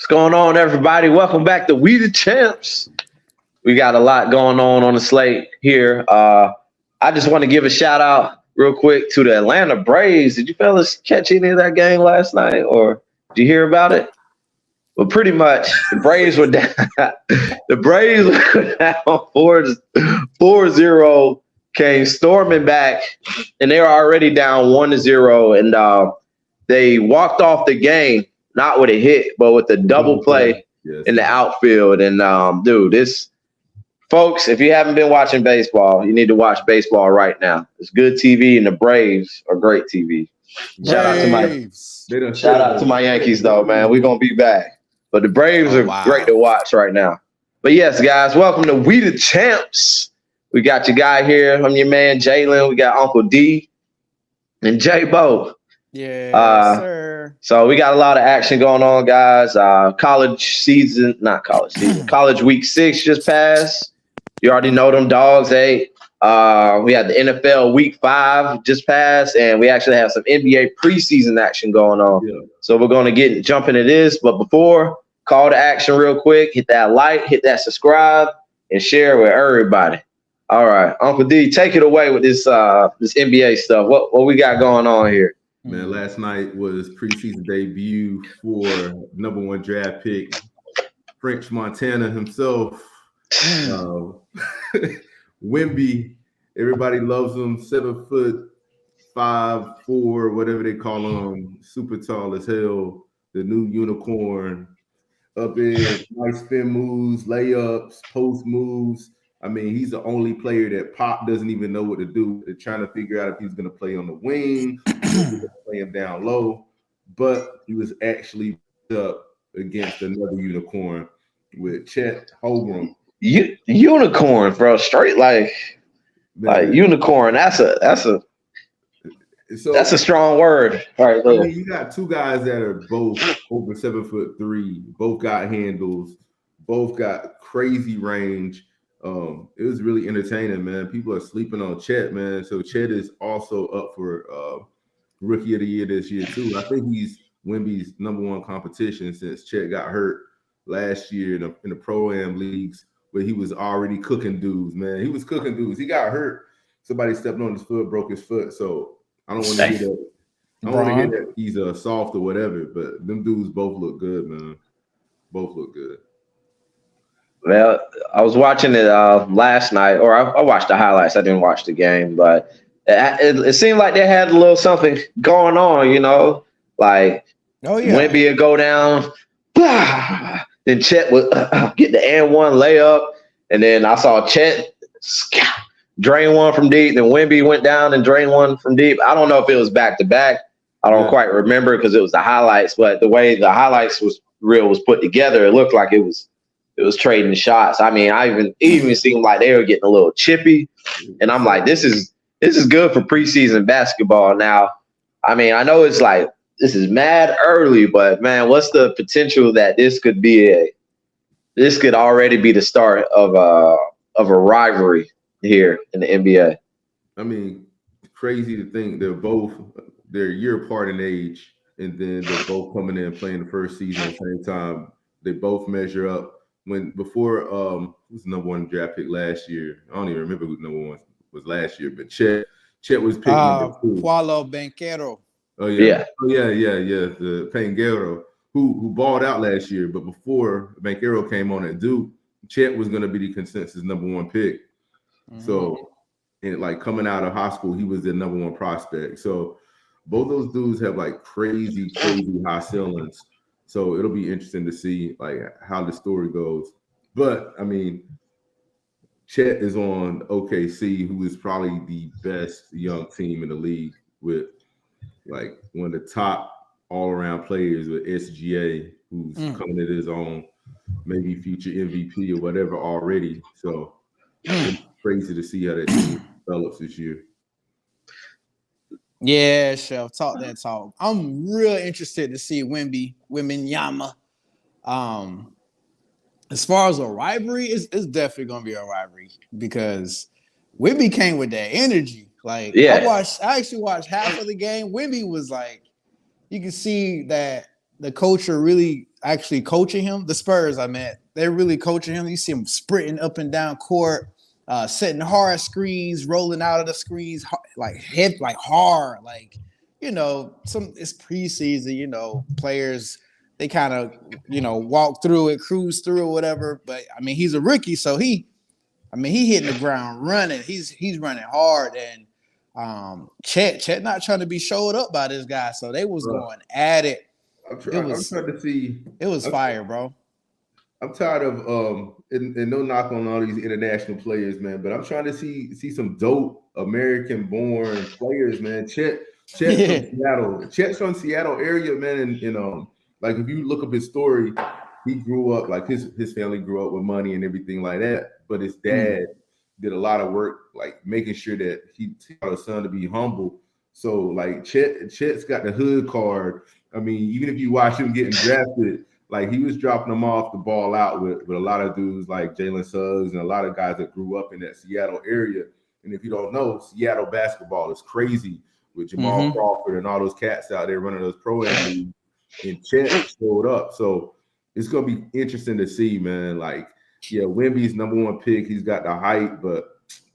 going on, everybody? Welcome back to We the Champs. We got a lot going on the slate here. I just want to give a shout out real quick to the Atlanta Braves. Did you fellas catch any of that game last night, or did you hear about it? Well, pretty much the Braves were down. The Braves were down 4-0, came storming back, and they were already down 1-0, and they walked off the game not with a hit, but with a double play in the outfield. And dude, folks, if you haven't been watching baseball, you need to watch baseball right now. It's good TV, and the Braves are great TV. Shout out to my Yankees, though, man. We're gonna be back. But the Braves are great to watch right now. But yes, guys, welcome to We the Champs. We got your guy here. I'm your man, Jalen. We got Uncle D and J-Bo. Yeah, sir. So we got a lot of action going on, guys. College week 6 just passed. You already know them dogs, eh? We had the NFL week 5 just passed, and we actually have some NBA preseason action going on. Yeah. So we're going to jump into this. But before, call to action real quick. Hit that like, hit that subscribe, and share with everybody. All right, Uncle D, take it away with this NBA stuff. What we got going on here? Man, last night was preseason debut for #1 draft pick, French Montana himself. Wemby, everybody loves him, 7'5", 4, whatever they call him, super tall as hell, the new unicorn. Up in nice spin moves, layups, post moves. I mean, he's the only player that Pop doesn't even know what to do. They're trying to figure out if he's going to play on the wing, play him down low. But he was actually up against another unicorn with Chet Holmgrem. Unicorn, bro, straight like unicorn. That's a strong word. All right, I mean, you got two guys that are both over 7'3", both got handles, both got crazy range. It was really entertaining, man. People are sleeping on Chet, man. So Chet is also up for Rookie of the Year this year too. I think he's Wemby's #1 competition since Chet got hurt last year in the Pro-Am leagues, where he was already cooking dudes, man. He was cooking dudes. He got hurt. Somebody stepped on his foot, broke his foot. So I don't want to hear that. I don't want to hear that he's soft or whatever. But them dudes both look good, man. Both look good. Well, I was watching it last night, or I watched the highlights. I didn't watch the game, but it seemed like they had a little something going on, you know, like Wemby would go down, blah, then Chet would get the and-one layup, and then I saw Chet drain one from deep, then Wemby went down and drained one from deep. I don't know if it was back-to-back. I don't quite remember because it was the highlights, but the way the highlights was put together, it looked like it was trading shots. I mean, it even seemed like they were getting a little chippy, and I'm like, this is good for preseason basketball. Now, I mean, I know it's like this is mad early, but man, what's the potential that this could already be the start of a rivalry here in the NBA? I mean, crazy to think they're a year apart in age, and then they're both coming in and playing the first season at the same time. They both measure up. Before who was the #1 draft pick last year? I don't even remember who #1 was last year, but Chet was picked #2. Paulo Banchero. Oh yeah. The Banchero who balled out last year, but before Banchero came on at Duke, Chet was going to be the consensus #1 pick. Mm-hmm. So, and like coming out of high school, he was the #1 prospect. So both those dudes have like crazy high ceilings. So it'll be interesting to see like how the story goes. But I mean, Chet is on OKC, who is probably the best young team in the league with like one of the top all-around players with SGA, who's coming at his own, maybe future MVP or whatever already. So it's crazy to see how that team develops this year. Yeah, Chef, talk that talk. I'm real interested to see Wembanyama. As far as a rivalry, it's definitely gonna be a rivalry because Wemby came with that energy. Like I actually watched half of the game. Wemby was like, you can see that the culture really actually coaching him. The Spurs, I meant, they're really coaching him. You see him sprinting up and down court, setting hard screens, rolling out of the screens, like hard, like it's preseason. Players they kind of walk through it, cruise through or whatever. But I mean, he's a rookie, so he hitting the ground running. He's running hard, and Chet not trying to be showed up by this guy, so they was going at it. I'm trying to see. It was fire, bro. I'm tired of and no knock on all these international players, man, but I'm trying to see some dope American-born players, man. Chet's from Seattle. Chet's from Seattle area, man, and like if you look up his story, he grew up like his family grew up with money and everything like that, but his dad did a lot of work, like making sure that he taught his son to be humble. So like Chet's got the hood card. I mean, even if you watch him getting drafted, like he was dropping them off the ball out with a lot of dudes like Jalen Suggs and a lot of guys that grew up in that Seattle area. And if you don't know, Seattle basketball is crazy with Jamal Crawford and all those cats out there running those pro-am leagues. And Chet showed up. So it's going to be interesting to see, man. Like, yeah, Wemby's #1 pick. He's got the height, but,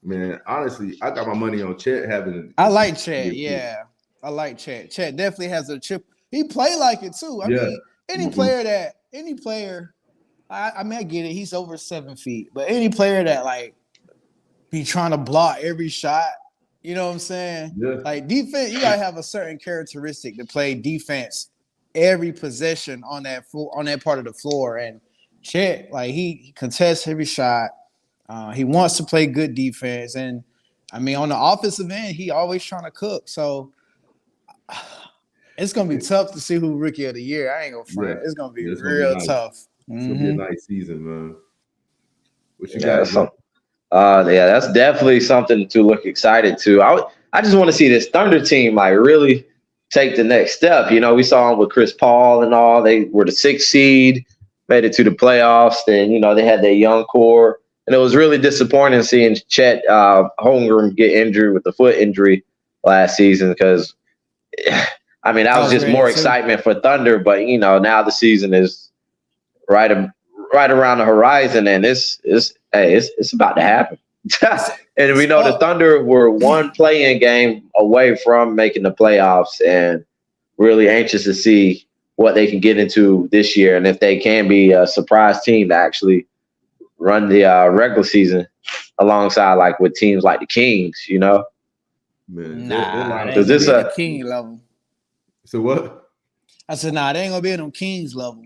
man, honestly, I got my money on Chet having. I like Chet, yeah. I like Chet. Chet definitely has a chip. He played like it, too. I mean, any player, I mean, I get it. He's over 7 feet. But any player that, like, be trying to block every shot, you know what I'm saying? Yeah. Like, defense, you got to have a certain characteristic to play defense every possession on that part of the floor. And Chet, like, he contests every shot. He wants to play good defense. And, I mean, on the offensive end, he always trying to cook. So, it's going to be tough to see who Rookie of the Year. I ain't going to front. It's going to be real tough. It's going to be a nice season, man. What you got? That's definitely something to look excited to. I just want to see this Thunder team like really take the next step. We saw them with Chris Paul and all. They were the 6th seed, made it to the playoffs. Then, they had their young core. And it was really disappointing seeing Chet Holmgren get injured with the foot injury last season because – I mean, that was just more excitement for Thunder, but now the season is right around the horizon, and it's about to happen. And we know the Thunder were one play-in game away from making the playoffs, and really anxious to see what they can get into this year, and if they can be a surprise team to actually run the regular season alongside like with teams like the Kings. Man, is this a King level? So what? I said, nah, they ain't gonna be at them Kings level.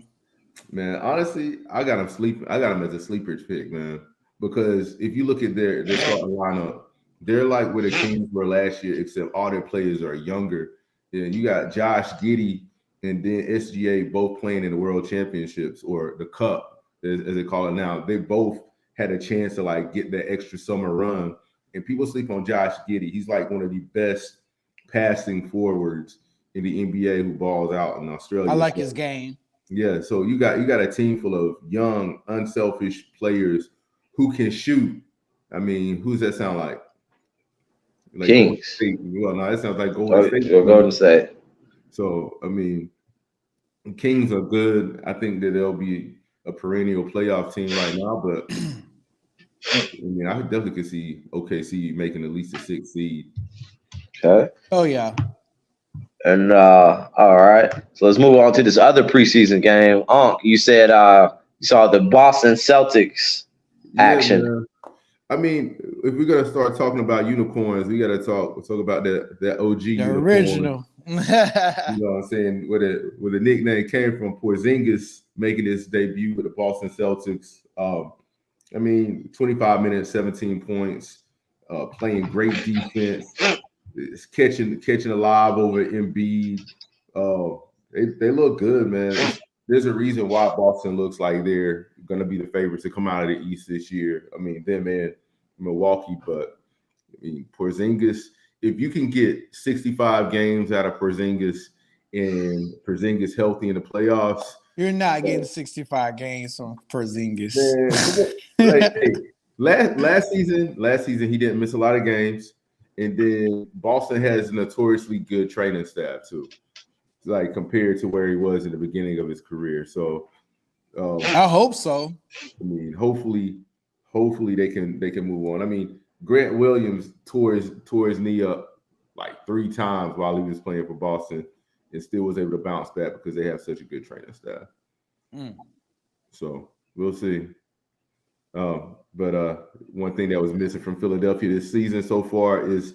Man, honestly, I got them as a sleeper's pick, man. Because if you look at their starting lineup, they're like where the Kings were last year, except all their players are younger. And you got Josh Giddey and then SGA both playing in the World Championships or the Cup, as they call it now. They both had a chance to like get that extra summer run. And people sleep on Josh Giddey. He's like one of the best passing forwards in the NBA who balls out in Australia. I like his game. Yeah, so you got a team full of young, unselfish players who can shoot. I mean, who's that sound like? Kings. Well, no, that sounds like Golden State. Golden State. So, I mean, Kings are good. I think that they'll be a perennial playoff team right now, but I mean, I definitely could see OKC making at least a 6th seed. Okay. Oh, yeah. And all right, so let's move on to this other preseason game. You said you saw the Boston Celtics action. Man. I mean, if we're gonna start talking about unicorns, we gotta talk about that OG, the unicorn. Original. You know what I'm saying? Where the nickname came from, Porzingis making his debut with the Boston Celtics. I mean, 25 minutes, 17 points, playing great defense. It's catching a lob over Embiid. They look good, man. There's a reason why Boston looks like they're going to be the favorites to come out of the East this year. I mean, them and Milwaukee, but I mean, Porzingis, if you can get 65 games out of Porzingis and Porzingis healthy in the playoffs, you're not getting 65 games from Porzingis. Last season he didn't miss a lot of games. And then Boston has a notoriously good training staff too, like compared to where he was in the beginning of his career. So I hope so. I mean, hopefully they can move on. I mean, Grant Williams tore his knee up like 3 times while he was playing for Boston, and still was able to bounce back because they have such a good training staff. So we'll see. But one thing that was missing from Philadelphia this season so far is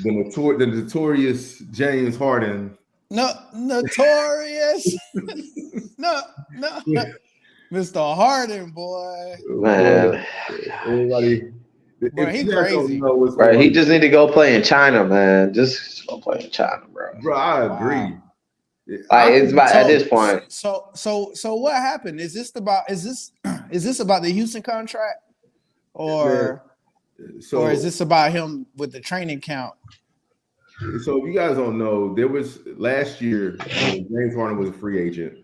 the notorious James Harden. Notorious. no. Mr. Harden, boy. Man. Everybody, bro, he crazy. Bro, he just need to go play in China, man. Just go play in China, bro. Bro, I agree. Like it's about at this point. So what happened? Is this about the Houston contract, or is this about him with the training camp? So if you guys don't know, there was last year when James Harden was a free agent.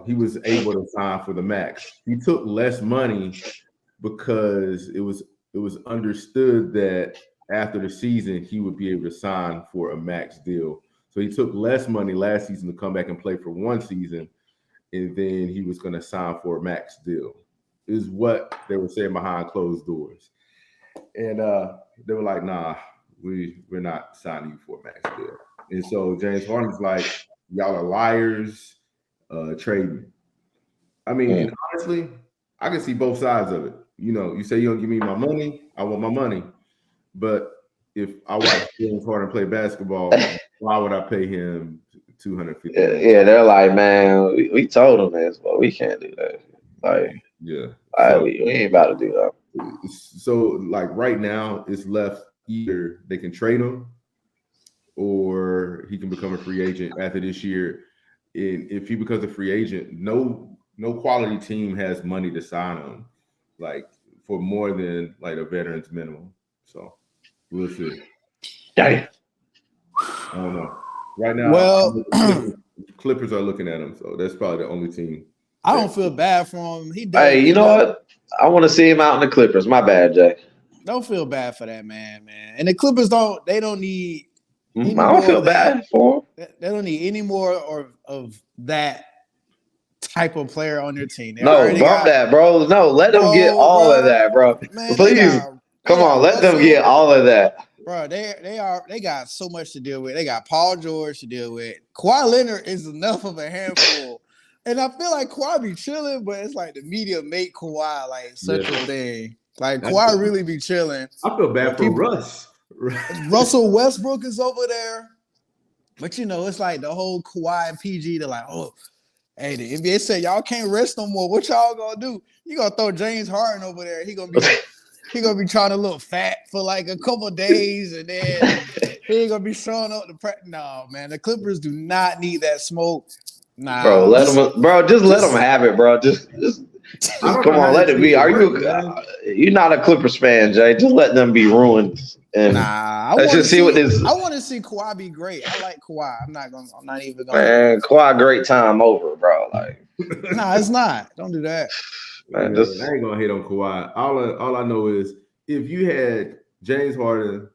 He was able to sign for the max. He took less money because it was understood that after the season he would be able to sign for a max deal. So he took less money last season to come back and play for one season, and then he was going to sign for a max deal, is what they were saying behind closed doors. And they were like, nah, we're not signing you for a max deal. And so James Harden's like, y'all are liars, trade me. I mean, and honestly, I can see both sides of it. You know, you say you don't give me my money, I want my money. But if I watch James Harden play basketball, why would I pay him $250? Yeah, they're like, man, we told him this, but we can't do that. Like, we ain't about to do that. So, like right now, it's left either they can trade him or he can become a free agent after this year. And if he becomes a free agent, no quality team has money to sign him, like for more than like a veteran's minimum. So we'll see. Damn. I don't know. Right now, Clippers are looking at him, so that's probably the only team. I don't feel bad for him. Hey, you know what? I want to see him out in the Clippers. My bad, Jay. Don't feel bad for that man. And the Clippers don't need. I don't feel bad for him. They don't need any more of that type of player on their team. No, bump that, bro. No, let them get all of that, bro. Man, please, come on, let them get all of that. Bro, they got so much to deal with. They got Paul George to deal with. Kawhi Leonard is enough of a handful. And I feel like Kawhi be chilling, but it's like the media make Kawhi like such a thing. Like Kawhi really be chilling. I feel bad for Russ. Russell Westbrook is over there. But you know, it's like the whole Kawhi and PG, they're like, oh, hey, the NBA said y'all can't rest no more. What y'all gonna do? You gonna throw James Harden over there. He gonna be trying to look fat for like a couple of days, and then he ain't gonna be showing up to practice. No, man, the Clippers do not need that smoke. Nah, bro, just let them have it, bro. Just come on, let it be. You're not a Clippers fan, Jay. Just let them be ruined. And let's just see what this. I want to see Kawhi be great. I like Kawhi. I'm not even gonna. Man, Kawhi, great time over, bro. Like, nah, it's not. Don't do that. Man, I ain't gonna hate on Kawhi. All I know is if you had James Harden,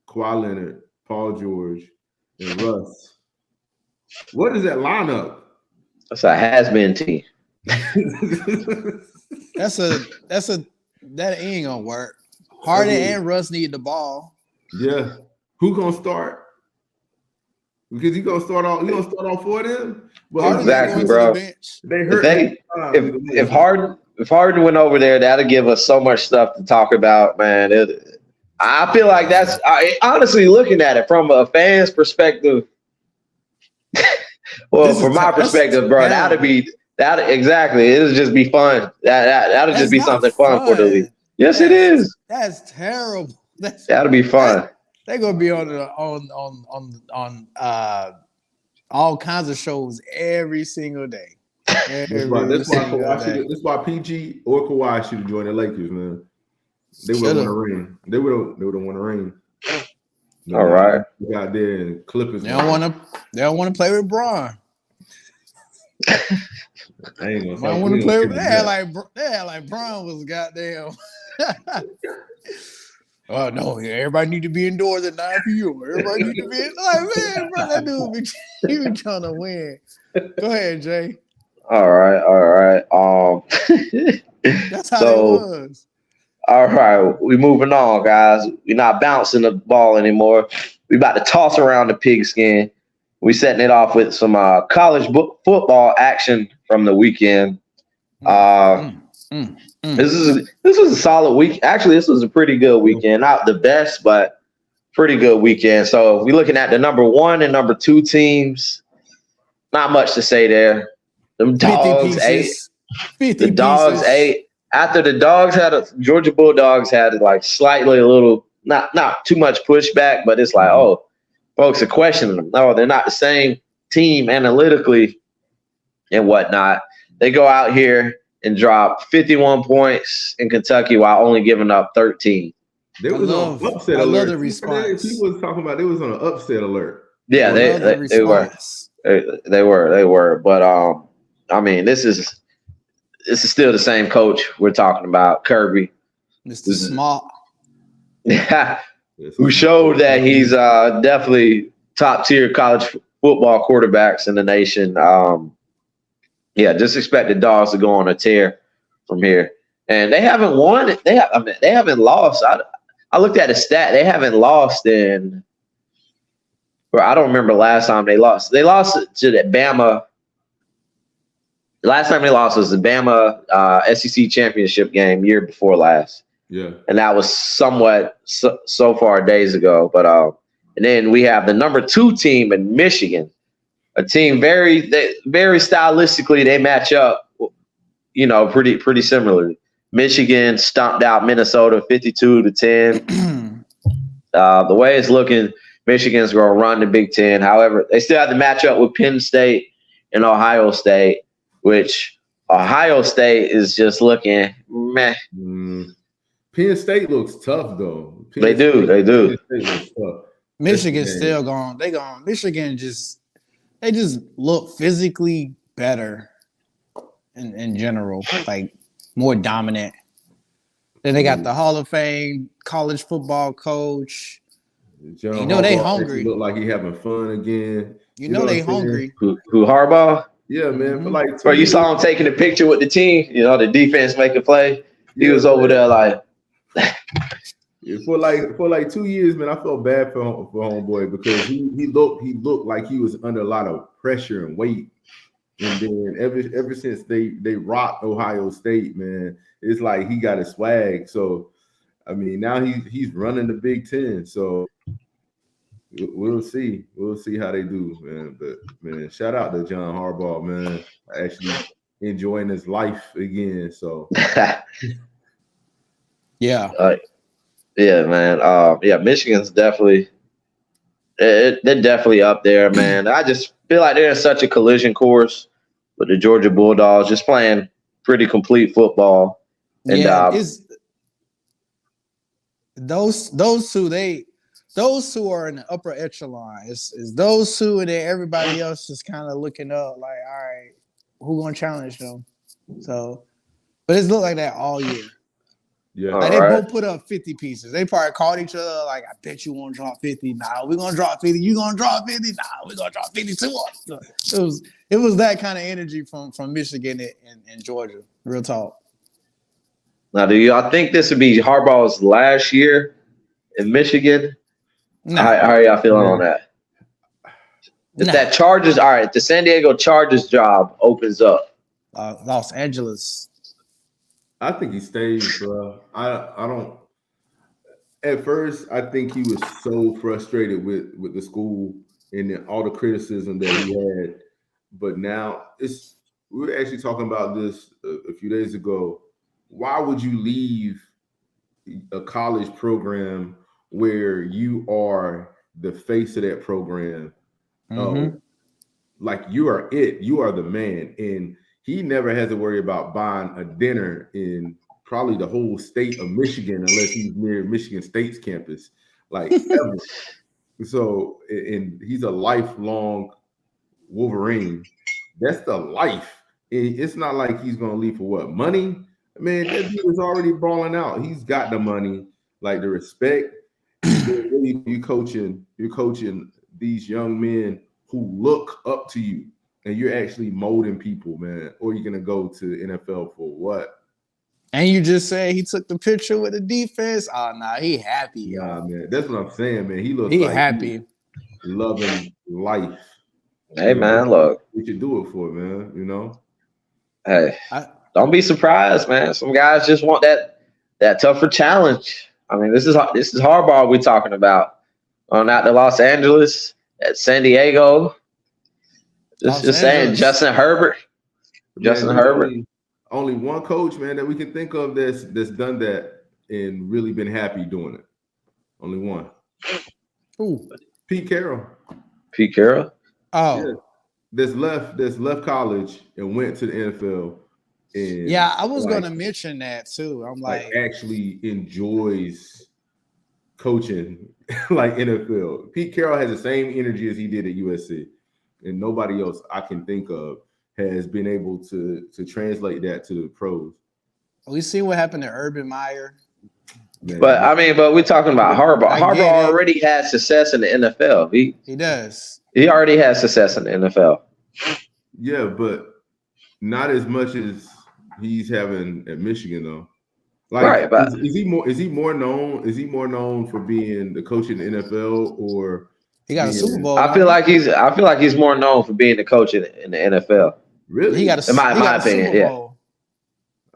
Kawhi Leonard, Paul George, and Russ, what is that lineup? That's a has-been team. That ain't gonna work. Harden and Russ need the ball. Yeah, who gonna start? Because he gonna start all 4 of them. Well, exactly, bro. They hurt. If Harden went over there, that'll give us so much stuff to talk about, man. I feel like that's honestly looking at it from a fan's perspective. Well, from my perspective, bro, that'd exactly. It'll just be fun. That'll just be something fun for the league. Yes, it is. That's terrible. That'll be fun. They're gonna be on all kinds of shows every single day. That's why PG or Kawhi should have joined the Lakers, man. They would have won a ring. They would have won a ring. All right. We got there and Clippers. They don't want to play with Bron. I ain't gonna want to play with. They had like Bron was goddamn. Oh no! Everybody need to be indoors at 9 p.m. Everybody need to be like, man, bro, that dude he be trying to win. Go ahead, Jay. All right. That's how they So was. all right, we moving on, guys. We're not bouncing the ball anymore. We about to toss around the pigskin. We setting it off with some college football action from the weekend. Uh, Mm, mm, mm. this was a solid week. Actually, this was a pretty good weekend. Not the best, but pretty good weekend. So we're looking at the number 1 and number 2 teams. Not much to say there. Them 50 dogs ate. pieces. The 50 dogs pieces. ate. After the dogs had Georgia Bulldogs had like slightly a little not too much pushback, but it's like, oh, folks are questioning them. No, they're not the same team analytically and whatnot. They go out here and drop 51 points in Kentucky while only giving up 13. They was on upset I alert. love the response. People was talking about they was on an upset alert. Yeah, they were. They were. But I mean, this is still the same coach we're talking about, Kirby. Mr. Smart. Who showed that he's definitely top tier college football quarterbacks in the nation. Just expect the dogs to go on a tear from here. And they haven't won. They haven't lost. I looked at the stat. They haven't lost in. Or I don't remember last time they lost. They lost to the Bama. The last time they lost was the Bama SEC championship game year before last. Yeah, and that was somewhat so far days ago. But and then we have the number 2 team in Michigan, a team very stylistically they match up, pretty similarly. Michigan stomped out Minnesota 52-10. The way it's looking, Michigan's going to run the Big Ten. However, they still have to match up with Penn State and Ohio State, which Ohio State is just looking meh. Penn State looks tough though. They do. Penn State looks tough. Michigan's still gone. Michigan they just look physically better in general, like more dominant. Then they got the Hall of Fame college football coach. They hungry. Look like he having fun again. They hungry. Who Harbaugh? Yeah, man. For like, or you saw him taking a picture with the team. The defense making play. He was over there like. For like 2 years, man, I felt bad for homeboy because he looked like he was under a lot of pressure and weight. And then ever since they rocked Ohio State, man, it's like he got his swag. So I mean, now he's running the Big Ten. So we'll see. We'll see how they do, man. But man, shout out to John Harbaugh, man. Actually enjoying his life again. So yeah. Man. Michigan's definitely they're definitely up there, man. I just feel like they're in such a collision course with the Georgia Bulldogs, just playing pretty complete football. And those two are in the upper echelon. It's those two, and then everybody else is kind of looking up, like, all right, who gonna challenge them? So, but it's looked like that all year. Yeah, like they both put up 50 pieces. They probably called each other like, I bet you won't drop 50. Nah, we're gonna drop 50. You gonna drop 50? Nah, we're gonna drop 52. It was that kind of energy from Michigan and Georgia. Real talk. Now, do y'all think this would be Harbaugh's last year in Michigan? No. How are y'all feeling on that? If that Chargers, all right, if the San Diego Chargers job opens up. Los Angeles. I think he stays, bro. I don't. At first, I think he was so frustrated with the school and all the criticism that he had. But now we were actually talking about this a few days ago. Why would you leave a college program where you are the face of that program? Like you are it. You are the man. And he never has to worry about buying a dinner in probably the whole state of Michigan unless he's near Michigan State's campus, like ever. So, and he's a lifelong Wolverine. That's the life. It's not like he's going to leave for what? Money? Man, that dude is already balling out. He's got the money, like the respect. You're coaching these young men who look up to you. and you're actually molding people, man, or you're gonna go to the NFL for what? And you just said he took the picture with the defense. Oh nah, he happy. Nah, man, that's what I'm saying, man. He looks He like happy. loving life. Hey, man, look. We should do it for, man. You know. Hey, don't be surprised, man. Some guys just want that tougher challenge. I mean, this is hardball we're talking about. On out to Los Angeles, at San Diego. Just saying, Justin Herbert. Justin Herbert. Only one coach, man, that we can think of that's done that and really been happy doing it. Only one. Who? Pete Carroll. Pete Carroll. Oh. Yeah. That's left college and went to the NFL. And yeah, I was gonna mention that too. I'm like actually enjoys coaching like NFL. Pete Carroll has the same energy as he did at USC, and nobody else I can think of has been able to translate that to the pros. We see what happened to Urban Meyer. Man, but we're talking about Harbaugh. Harbaugh already has success in the NFL. He does. He already has success in the NFL. Yeah, but not as much as he's having at Michigan, though. Like, right, but is he more known for being the coach in the NFL, or he got a Super Bowl? I feel like he's more known for being the coach in the NFL. Really? He got in my opinion, yeah.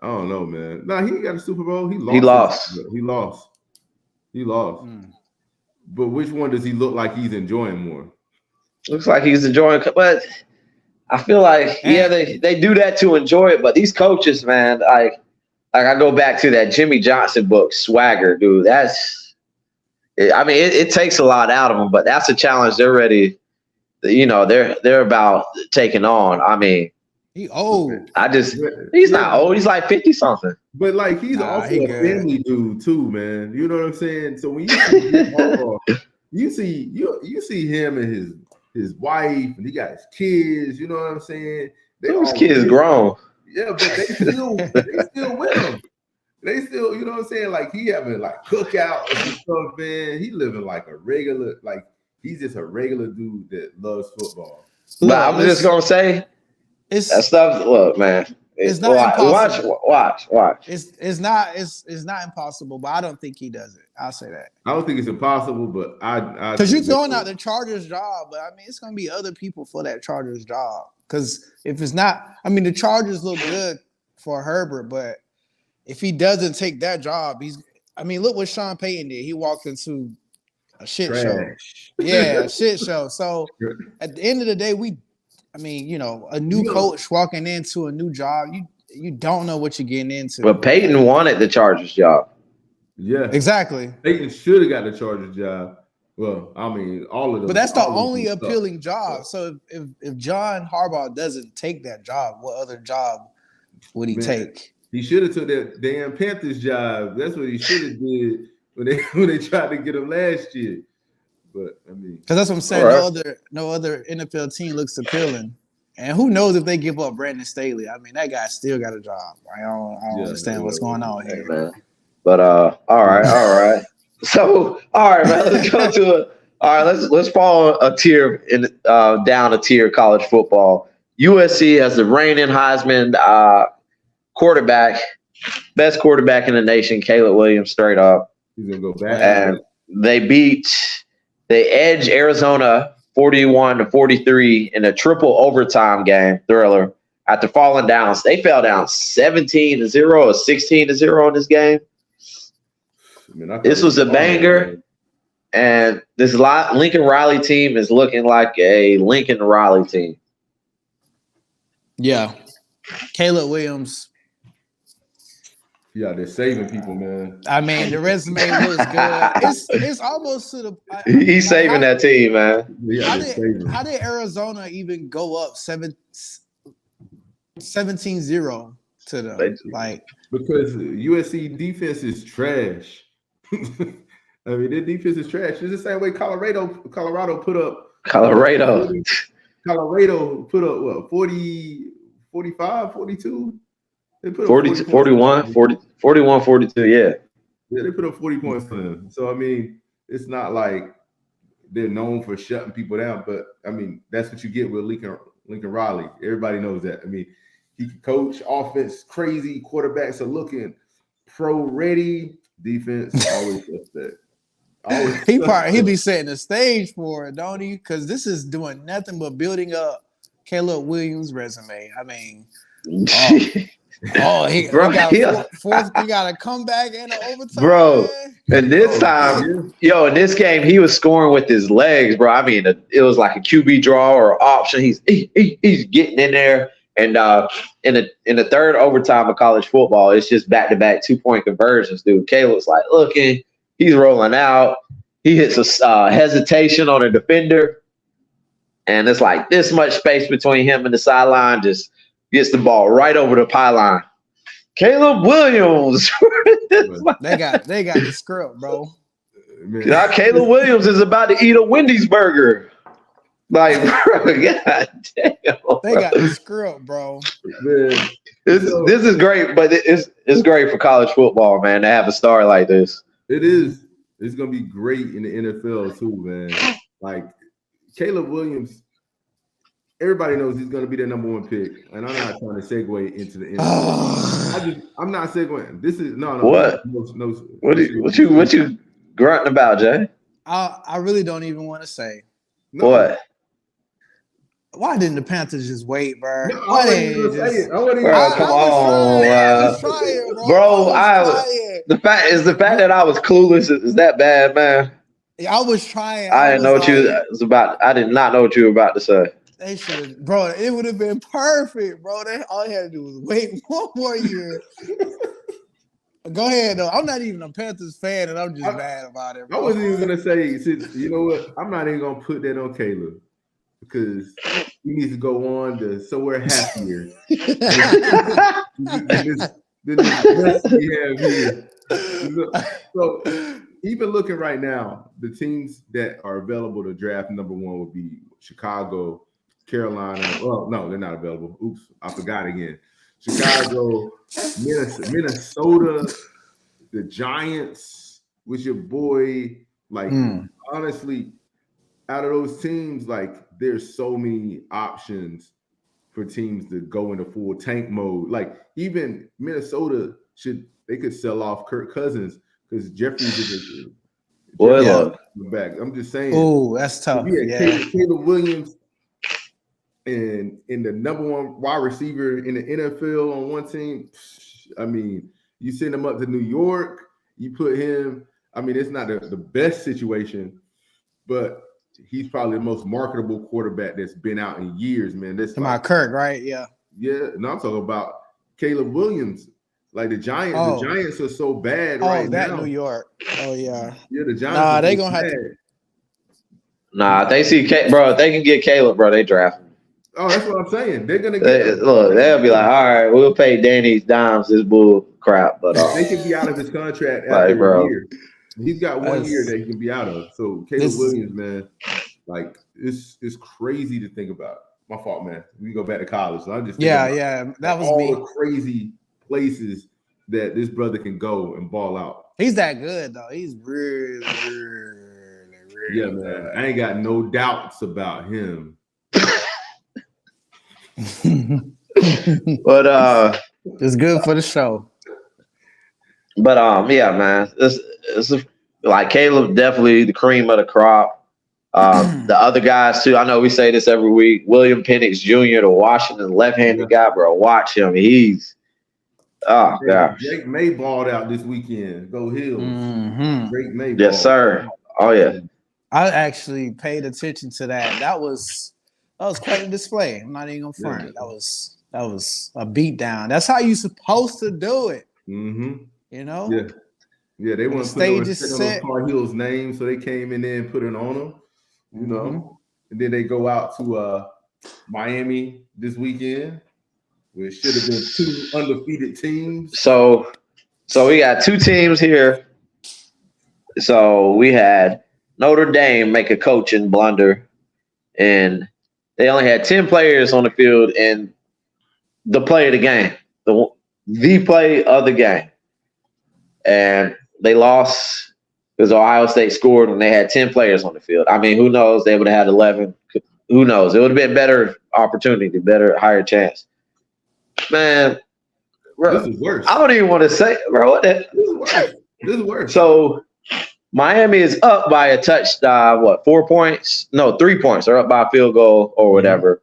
I don't know, man. No, he got a Super Bowl. He lost. He lost. But which one does he look like he's enjoying more? Looks like he's enjoying, but I feel like they do that to enjoy it. But these coaches, man, like I go back to that Jimmy Johnson book, Swagger, dude. It takes a lot out of them, but that's a challenge they're ready. They're about taking on. I mean, he old. He's not old. He's like 50 something. But like he's also a family dude too, man. You know what I'm saying? So when you see him, you see him and his wife, and he got his kids. You know what I'm saying? Those kids grown. Yeah, but they still with him. They still, you know what I'm saying? Like he having like cookouts and stuff, man. He living like a regular, like he's just a regular dude that loves football. But I'm just gonna say, that stuff. Look, man. It's not impossible. Watch. It's not impossible, but I don't think he does it. I'll say that. I don't think it's impossible, but I because you're throwing out the Chargers job, but I mean it's gonna be other people for that Chargers job. Because if it's not, I mean the Chargers look good for Herbert, but if he doesn't take that job, look what Sean Payton did. He walked into a shit show. Yeah, a shit show. So at the end of the day, a new coach walking into a new job, you don't know what you're getting into. But Peyton wanted the Chargers job. Yeah, exactly. Peyton should have got the Chargers job. Well, I mean, all of them. But that's the only appealing job. So if John Harbaugh doesn't take that job, what other job would he take? He should have took that damn Panthers job. That's what he should have did when they tried to get him last year. But I mean, because that's what I'm saying. Right. No other NFL team looks appealing, and who knows if they give up Brandon Staley? I mean, that guy still got a job. I don't understand what's going on here, man. But all right. So all right, man. Let's go to let's fall a tier down a tier college football. USC has the reigning Heisman quarterback, best quarterback in the nation, Caleb Williams, straight up. He's gonna go back, and they edge Arizona 41-43 in a triple overtime game thriller after falling down. They fell down 17-0 or 16-0 in this game. This was a banger, and this Lincoln Riley team is looking like a Lincoln Riley team. Yeah, Caleb Williams. Yeah, they're saving people, man. I mean, the resume looks good. It's almost to the. He's saving that team, man. Yeah, how did Arizona even go up 17-0 to them? Because USC defense is trash. I mean, their defense is trash. It's the same way Colorado put up. Colorado put up what 40, 45, 42. They put 40, 41, 42, yeah. Yeah, they put up 40 points for them. So, I mean, it's not like they're known for shutting people down, but, I mean, that's what you get with Lincoln Lincoln Riley. Everybody knows that. I mean, he can coach offense, crazy. Quarterbacks are looking pro ready. Defense, always suspect. He be setting the stage for it, don't he? Because this is doing nothing but building up Caleb Williams' resume. I mean, he got a comeback and an overtime. Bro, man. and this time, in this game, he was scoring with his legs, bro. I mean, it was like a QB draw or option. He's getting in there, and in the third overtime of college football, it's just back-to-back 2-point conversions, dude. Caleb's like looking, he's rolling out. He hits a hesitation on a defender, and it's like this much space between him and the sideline. Just gets the ball right over the pylon. Caleb Williams. they got the script, bro. Now Caleb Williams is about to eat a Wendy's burger. Like, bro, god damn. They got the script, bro. Man. This is great, but it's great for college football, man, to have a star like this. It is. It's gonna be great in the NFL too, man. Like Caleb Williams, everybody knows he's gonna be the number 1 pick, and I'm not trying to segue into the NFL. I'm not segueing. This is no. What? No. What you grunting about, Jay? I really don't even want to say. No. What? Why didn't the Panthers just wait, bro? No, I wasn't even say it. Come on, bro. The fact that I was clueless is that bad, man. I was trying. I didn't know what you was about. I did not know what you were about to say. They should have, bro. It would have been perfect, bro. All they had to do was wait 1 more year. Go ahead, though. I'm not even a Panthers fan, and I'm just mad about it, bro. I wasn't even gonna say. You know what? I'm not even gonna put that on Caleb because he needs to go on to somewhere happier than this we have here. So even looking right now, the teams that are available to draft number 1 would be Chicago, Carolina. Well, no, they're not available. Oops, I forgot again. Chicago, Minnesota, the Giants with your boy. Like, honestly, out of those teams, like, there's so many options for teams to go into full tank mode. Like, even Minnesota could sell off Kirk Cousins because Jeffries is back. I'm just saying. Oh, that's tough. Caleb Williams and in the number 1 wide receiver in the NFL on one team. I mean, you send him up to New York, you put him. I mean, it's not the best situation, but he's probably the most marketable quarterback that's been out in years, man. That's like Kirk, right? Yeah. Yeah. No, I'm talking about Caleb Williams. Like the Giants, the Giants are so bad right now. New York. Oh yeah. Yeah, the Giants. Nah, they gonna have to. Nah, if they see bro, if they can get Caleb, bro, they draft him. Oh, that's what I'm saying. They're gonna get. They'll be like, all right, we'll pay Danny's dimes this bull crap, but they can be out of his contract after a year. He's got 1 year that he can be out of. So Caleb Williams, man, like it's crazy to think about. My fault, man. We go back to college. So I'm just that was all me. The crazy places that this brother can go and ball out. He's that good though. He's really yeah, man. good. I ain't got no doubts about him. But it's good for the show. But yeah, man. It's like Caleb definitely the cream of the crop. The other guys too. I know we say this every week. William Penix Jr., the Washington left-handed guy, bro. Watch him. He's gosh. Drake May balled out this weekend. Go Hills. Mm-hmm. Drake May. Yes, sir. Oh yeah. I actually paid attention to that. That was quite a display. I'm not even gonna front. Yeah. That was a beatdown. That's how you supposed to do it. Mm-hmm. You know? Yeah. They want to put on Tar Heels' name, so they came in there and put it on them. You know, and then they go out to Miami this weekend, where it should have been 2 undefeated teams. So we got 2 teams here. So we had Notre Dame make a coaching blunder, and they only had 10 players on the field, and the play of the game, the play of the game, and they lost. Because Ohio State scored when they had 10 players on the field. I mean, who knows? They would have had 11. who knows? It would have been better opportunity, better, higher chance. Man, bro, This is worse. I don't even want to say, bro. What the? This is worse. This is worse. So Miami is up by a touchdown. 4 points? No, 3 points. They're up by a field goal or whatever.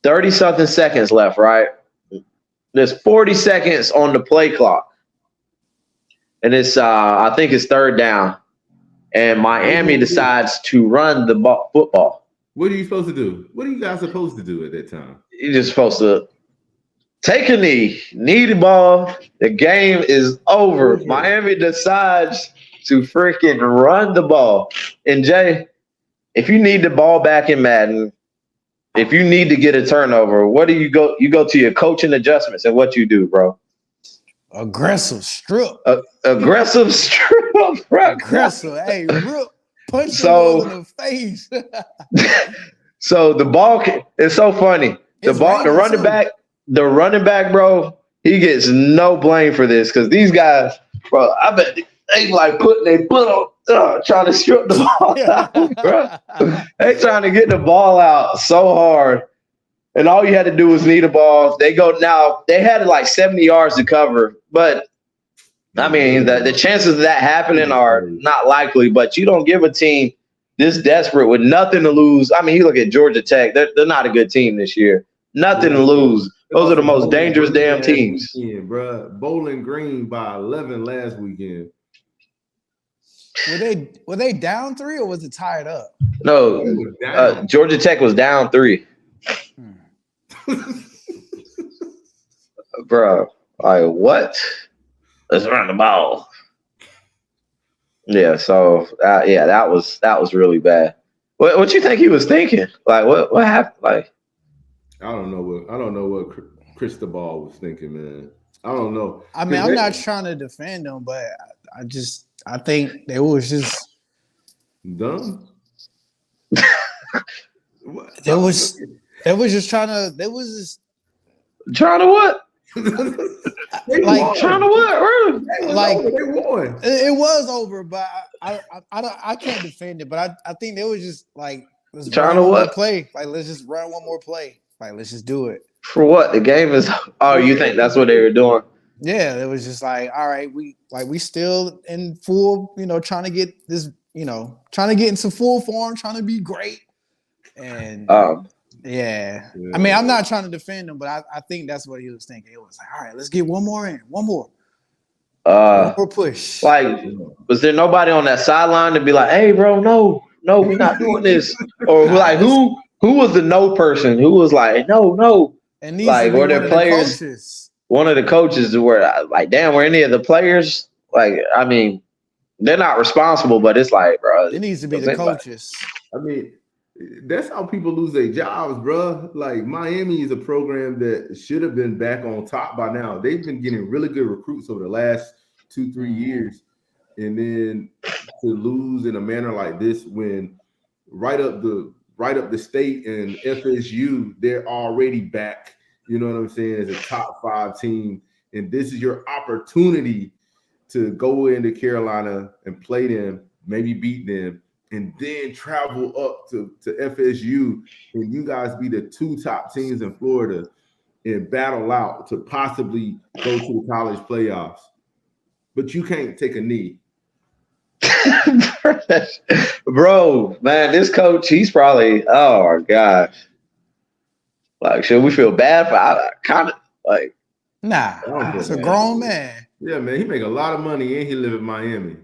30-something seconds left, right? There's 40 seconds on the play clock. And it's, I think it's third down. And Miami decides to run the football. What are you supposed to do? What are you guys supposed to do at that time? You're just supposed to take a knee the ball. The game is over. Miami decides to freaking run the ball. And Jay, if you need the ball back in Madden, if you need to get a turnover, what do you go? You go to your coaching adjustments, and what you do, bro? Aggressive strip. Aggressive strip, bro. Aggressive. Hey, real punch him in the face. So the ball it's so funny. The running back, bro, he gets no blame for this because these guys, bro, I bet they like they put on trying to strip the ball out, bro. They trying to get the ball out so hard. And all you had to do was knee the ball. They had like 70 yards to cover, but I mean the chances of that happening are not likely, but you don't give a team this desperate with nothing to lose. I mean, you look at Georgia Tech, they're not a good team this year. Nothing to lose. Those are the most dangerous damn teams. Bro. Bowling Green by 11 last weekend. Were they down 3 or was it tied up? No, Georgia Tech was down 3. Bro, like what? Let's run the ball. Yeah, so that was really bad. What you think he was thinking? Like what happened? Like I don't know what Cristobal was thinking, man. I don't know. I mean, I'm not trying to defend them, but I think they was just dumb. They was just trying to what? Like trying to what? Really? Like they won. It was over, but I can't defend it. But I think they was just like let's trying to what play. Like let's just run one more play. Like let's just do it. For what? The game is. Oh, you think that's what they were doing? Yeah, it was just like, all right, we still in full, trying to get this, trying to get into full form, trying to be great. And yeah. I mean, I'm not trying to defend him, but I think that's what he was thinking. It was like, all right, let's get one more push. Like, was there nobody on that sideline to be like, hey, bro, no, we're not doing this? Or like, who was the no person? Who was like, no? And these like, were there players? One of the coaches were like, damn, were any of the players? Like, I mean, they're not responsible, but it's like, bro. It needs to be the coaches. I mean, that's how people lose their jobs, bro. Like, Miami is a program that should have been back on top by now. They've been getting really good recruits over the last 2-3 years. And then to lose in a manner like this when right up the state and FSU, they're already back. You know what I'm saying? As a top 5 team. And this is your opportunity to go into Carolina and play them, maybe beat them, and then travel up to FSU and you guys be the 2 top teams in Florida and battle out to possibly go to the college playoffs. But you can't take a knee. Bro, man, this coach, he's probably, oh my gosh. Like, should we feel bad for? I kind of like. Nah, it's a grown man. Yeah, man, he make a lot of money and he live in Miami.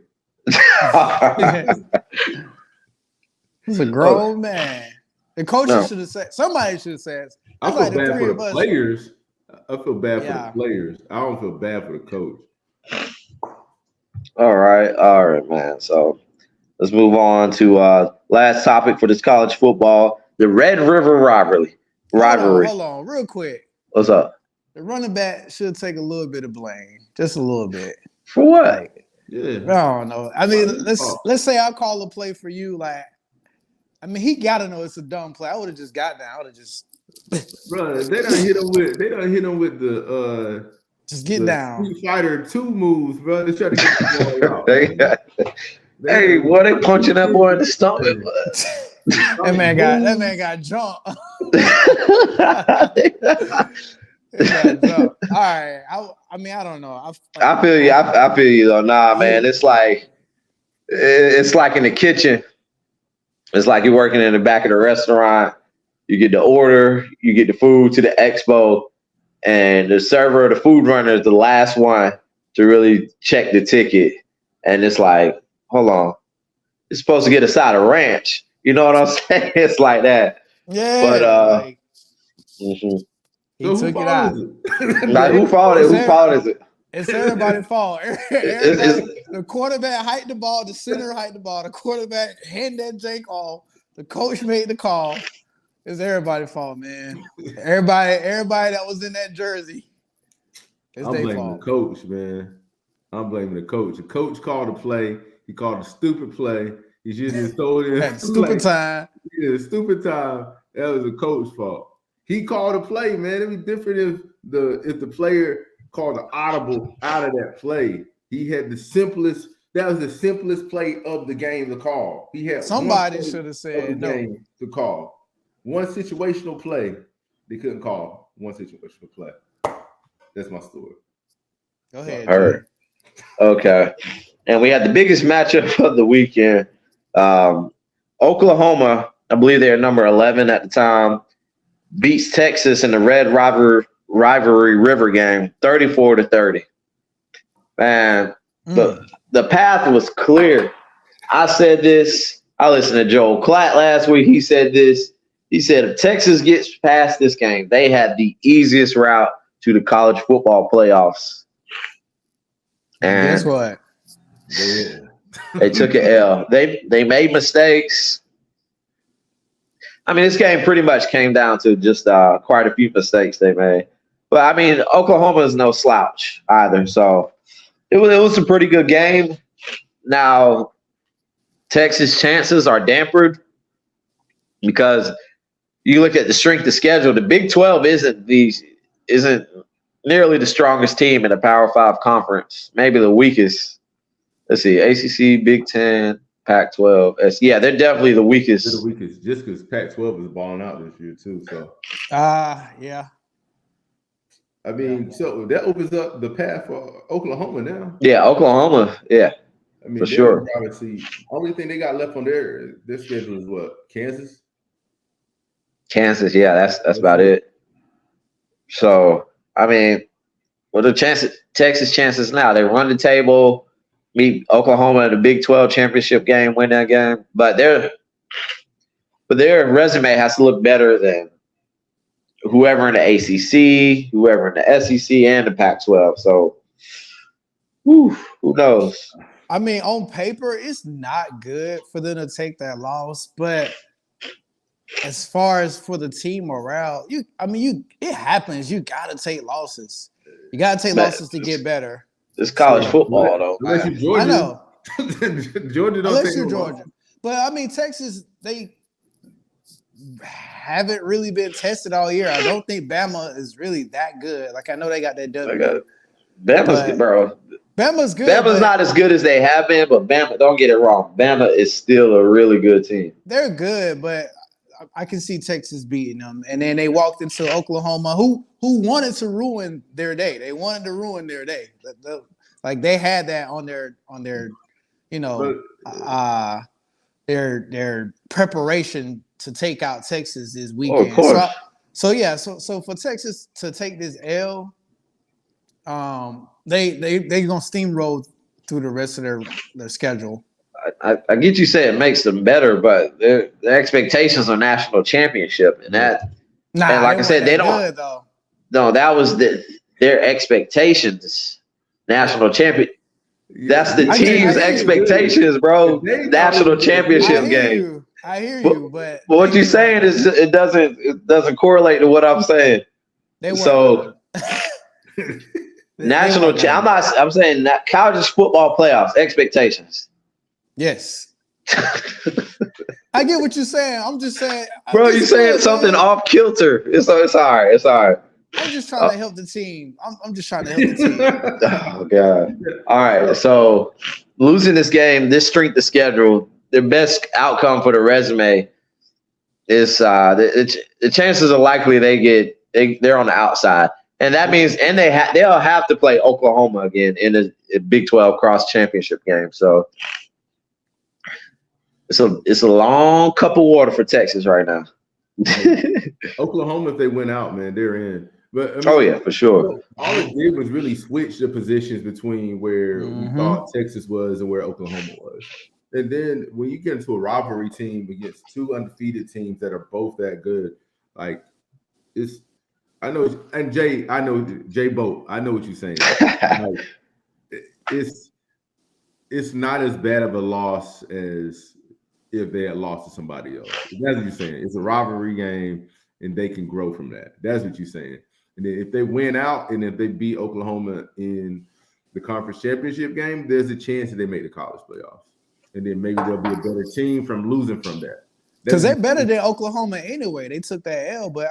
He's a grown man. The coaches should have said. Somebody should have said. I feel bad for the players. I feel bad for the players. I don't feel bad for the coach. All right, man. So let's move on to last topic for this college football: the Red River rivalry. Hold on, real quick. What's up? The running back should take a little bit of blame, just a little bit. For what? Like, I don't know. I mean, let's say I call a play for you. Like, I mean, he gotta know it's a dumb play. I would have just got down. I would have just. Bro, they done hit him with the just get down. Street Fighter 2 moves, bro. They try to get the ball out. Hey, boy, they punching that boy in the stomach. That man got jumped. He got jumped. All right. I mean, I don't know. I feel you. I feel you though. Nah, man. It's like in the kitchen. It's like you're working in the back of the restaurant. You get the order, you get the food to the expo, and the server or the food runner is the last one to really check the ticket. And it's like, hold on, you're supposed to get a side of ranch. You know what I'm saying? It's like that. Yeah. But he took it out. Like, who fault is it? Who fault is it? It's everybody's fault. The quarterback hiked the ball, the center hiked the ball, the quarterback handed that Jake off, the coach made the call. It's everybody's fault, man. Everybody that was in that jersey. I'm blaming the coach, man. I'm blaming the coach. The coach called a play. He called a stupid play. He should have told him. Stupid time. Yeah, stupid time. That was the coach's fault. He called a play, man. It'd be different if the player called an audible out of that play. He had the simplest. That was the simplest play of the game to call. He had somebody should have said no to call. One situational play, they couldn't call one situational play. That's my story. Go ahead. All right. Okay. And we had the biggest matchup of the weekend. Oklahoma, I believe they're number 11 at the time, beats Texas in the Red Rivalry River game, 34-30. Man, the path was clear. I said this. I listened to Joel Klatt last week. He said this. He said if Texas gets past this game, they had the easiest route to the college football playoffs. And guess what? They took an L. They made mistakes. I mean, this game pretty much came down to just quite a few mistakes they made. But, I mean, Oklahoma is no slouch either. So it was a pretty good game. Now, Texas' chances are dampened because you look at the strength of schedule. The Big 12 isn't nearly the strongest team in the Power 5 conference. Maybe the weakest. Let's see, ACC, Big 10, Pac-12. Yeah, they're definitely the weakest. They're the weakest, just because Pac-12 is balling out this year too. So, yeah. I mean, so that opens up the path for Oklahoma now. Yeah, Oklahoma. Yeah, I mean, for sure. Obviously, only thing they got left on their schedule is what? Kansas. Yeah, that's about it. So, I mean, what are Texas chances now? They run the table, meet Oklahoma in the Big 12 championship game, win that game. But their resume has to look better than whoever in the ACC, whoever in the SEC, and the Pac-12. So, who knows? I mean, on paper, it's not good for them to take that loss, but as far as for the team morale, it happens. You got to take losses. You got to take losses to get better. It's college football, though. Unless you're Georgia. I know. Georgia don't Unless you're Georgia. But, I mean, Texas, they haven't really been tested all year. I don't think Bama is really that good. Like, I know they got that W. Bama's good, bro. Bama's good. Bama's not as good as they have been, but Bama, don't get it wrong. Bama is still a really good team. They're good, but I can see Texas beating them. And then they walked into Oklahoma, who wanted to ruin their day. They wanted to ruin their day. Like they had that on their their preparation to take out Texas this weekend. Of course. So for Texas to take this L, they gonna steamroll through the rest of their schedule. I get you saying it makes them better, but their expectations are national championship, and that. And like I said, they don't. Good, though. No, that was their expectations. National champion. That's the team's expectations, bro. National championship game. I hear you, but what you're saying is it doesn't correlate to what I'm saying. So national. I'm saying that college football playoffs expectations. Yes. I get what you're saying. I'm just saying, bro. You're saying something off kilter. It's all right. It's all right. I'm just trying to help the team. I'm just trying to help the team. Oh God! All right. So losing this game, this strength of schedule, their best outcome for the resume it's the chances are likely they're on the outside, and that means they'll have to play Oklahoma again in a Big 12 cross championship game. So it's a long cup of water for Texas right now. Oklahoma, if they went out, man, they're in. But I mean, oh yeah, for sure. All it did was really switch the positions between where we thought Texas was and where Oklahoma was. And then when you get into a rivalry team against two undefeated teams that are both that good, like I know Jay Boat, I know what you're saying. Like, it's not as bad of a loss as if they had lost to somebody else. That's what you're saying. It's a rivalry game, and they can grow from that. That's what you're saying. And then if they win out and if they beat Oklahoma in the conference championship game, there's a chance that they make the college playoffs. And then maybe they'll be a better team from losing from that. Because they're better than Oklahoma anyway. They took that L, but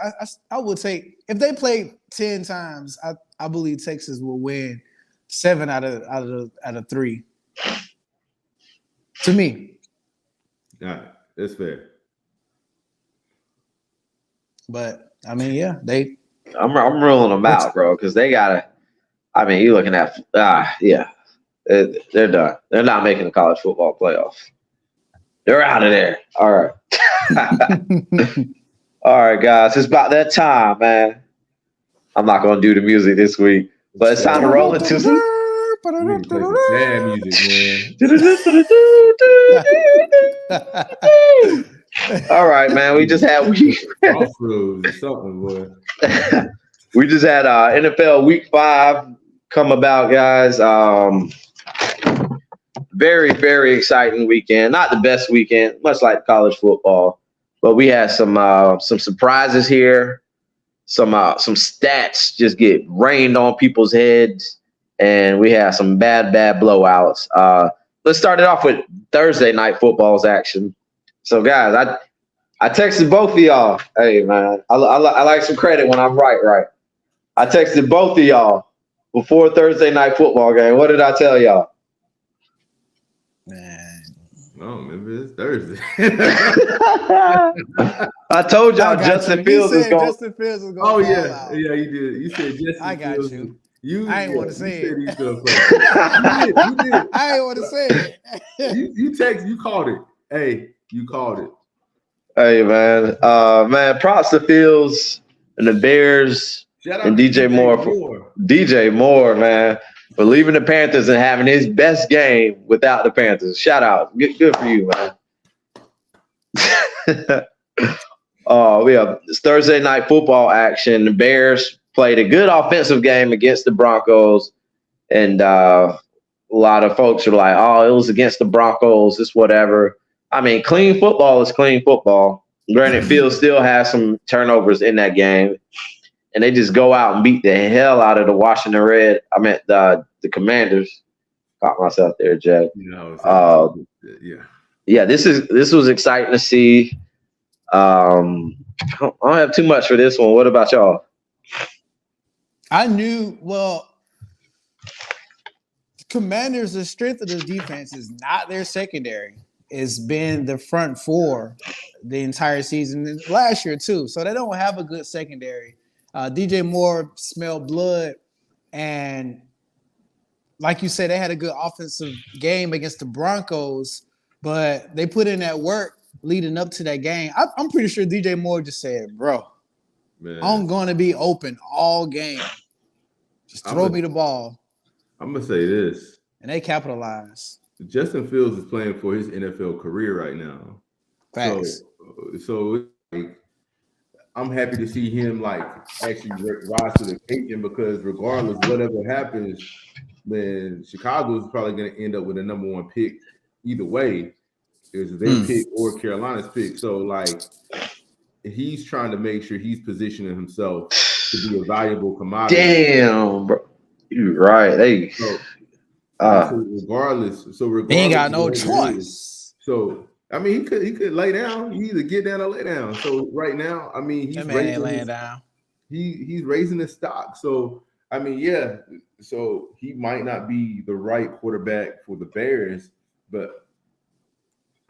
I would say if they played 10 times, I believe Texas will win 7 out of 3. To me. All right, that's fair. But I mean, yeah, I'm ruling them out, bro, because they gotta. I mean, you're looking at they're done. They're not making the college football playoff. They're out of there. All right. All right, guys. It's about that time, man. I'm not gonna do the music this week, but it's time to roll into some sad music, man. All right, man. We just had something, boy. We just had NFL Week 5 come about, guys. Very, very exciting weekend. Not the best weekend, much like college football, but we had some surprises here. Some stats just get rained on people's heads, and we had some bad blowouts. Let's start it off with Thursday night football's action. So, guys, I texted both of y'all. Hey, man, I like some credit when I'm right. I texted both of y'all before Thursday night football game. What did I tell y'all? Man. Oh, maybe it's Thursday. I told y'all Justin Fields is going. Justin Fields is going. Oh yeah, you did. You said Justin. I got Fields you. I ain't want to say it. You did. I ain't want to say it. You text. You called it. Hey, you called it. Hey man, props to Fields and the Bears and DJ Moore, man, for leaving the Panthers and having his best game without the Panthers. Shout out, good for you, man. We have Thursday night football action. The Bears played a good offensive game against the Broncos, and a lot of folks are like, "Oh, it was against the Broncos. It's whatever." I mean, clean football is clean football. Granted, Fields still has some turnovers in that game, and they just go out and beat the hell out of the Washington Red. I meant the Commanders. Caught myself there, Jay. Yeah. This was exciting to see. I don't have too much for this one. What about y'all? I knew. Well, Commanders, the strength of the defense is not their secondary. It's been the front four the entire season, and last year too. So they don't have a good secondary. DJ Moore smelled blood, and like you said, they had a good offensive game against the Broncos, but they put in that work leading up to that game. I'm pretty sure DJ Moore just said, "Bro, man, I'm going to be open all game. Just throw me the ball." I'm gonna say this, and they capitalized. Justin Fields is playing for his NFL career right now. Facts. So I'm happy to see him actually rise to the occasion, because regardless, whatever happens, then Chicago is probably going to end up with a number 1 pick either way. It's their pick or Carolina's pick. So he's trying to make sure he's positioning himself to be a valuable commodity. Damn, bro, you're right. Regardless, he ain't got no choice. So I mean, he could lay down. He either get down or lay down. So right now, I mean, he's laying down. He's raising his stock. So I mean, yeah. So he might not be the right quarterback for the Bears, but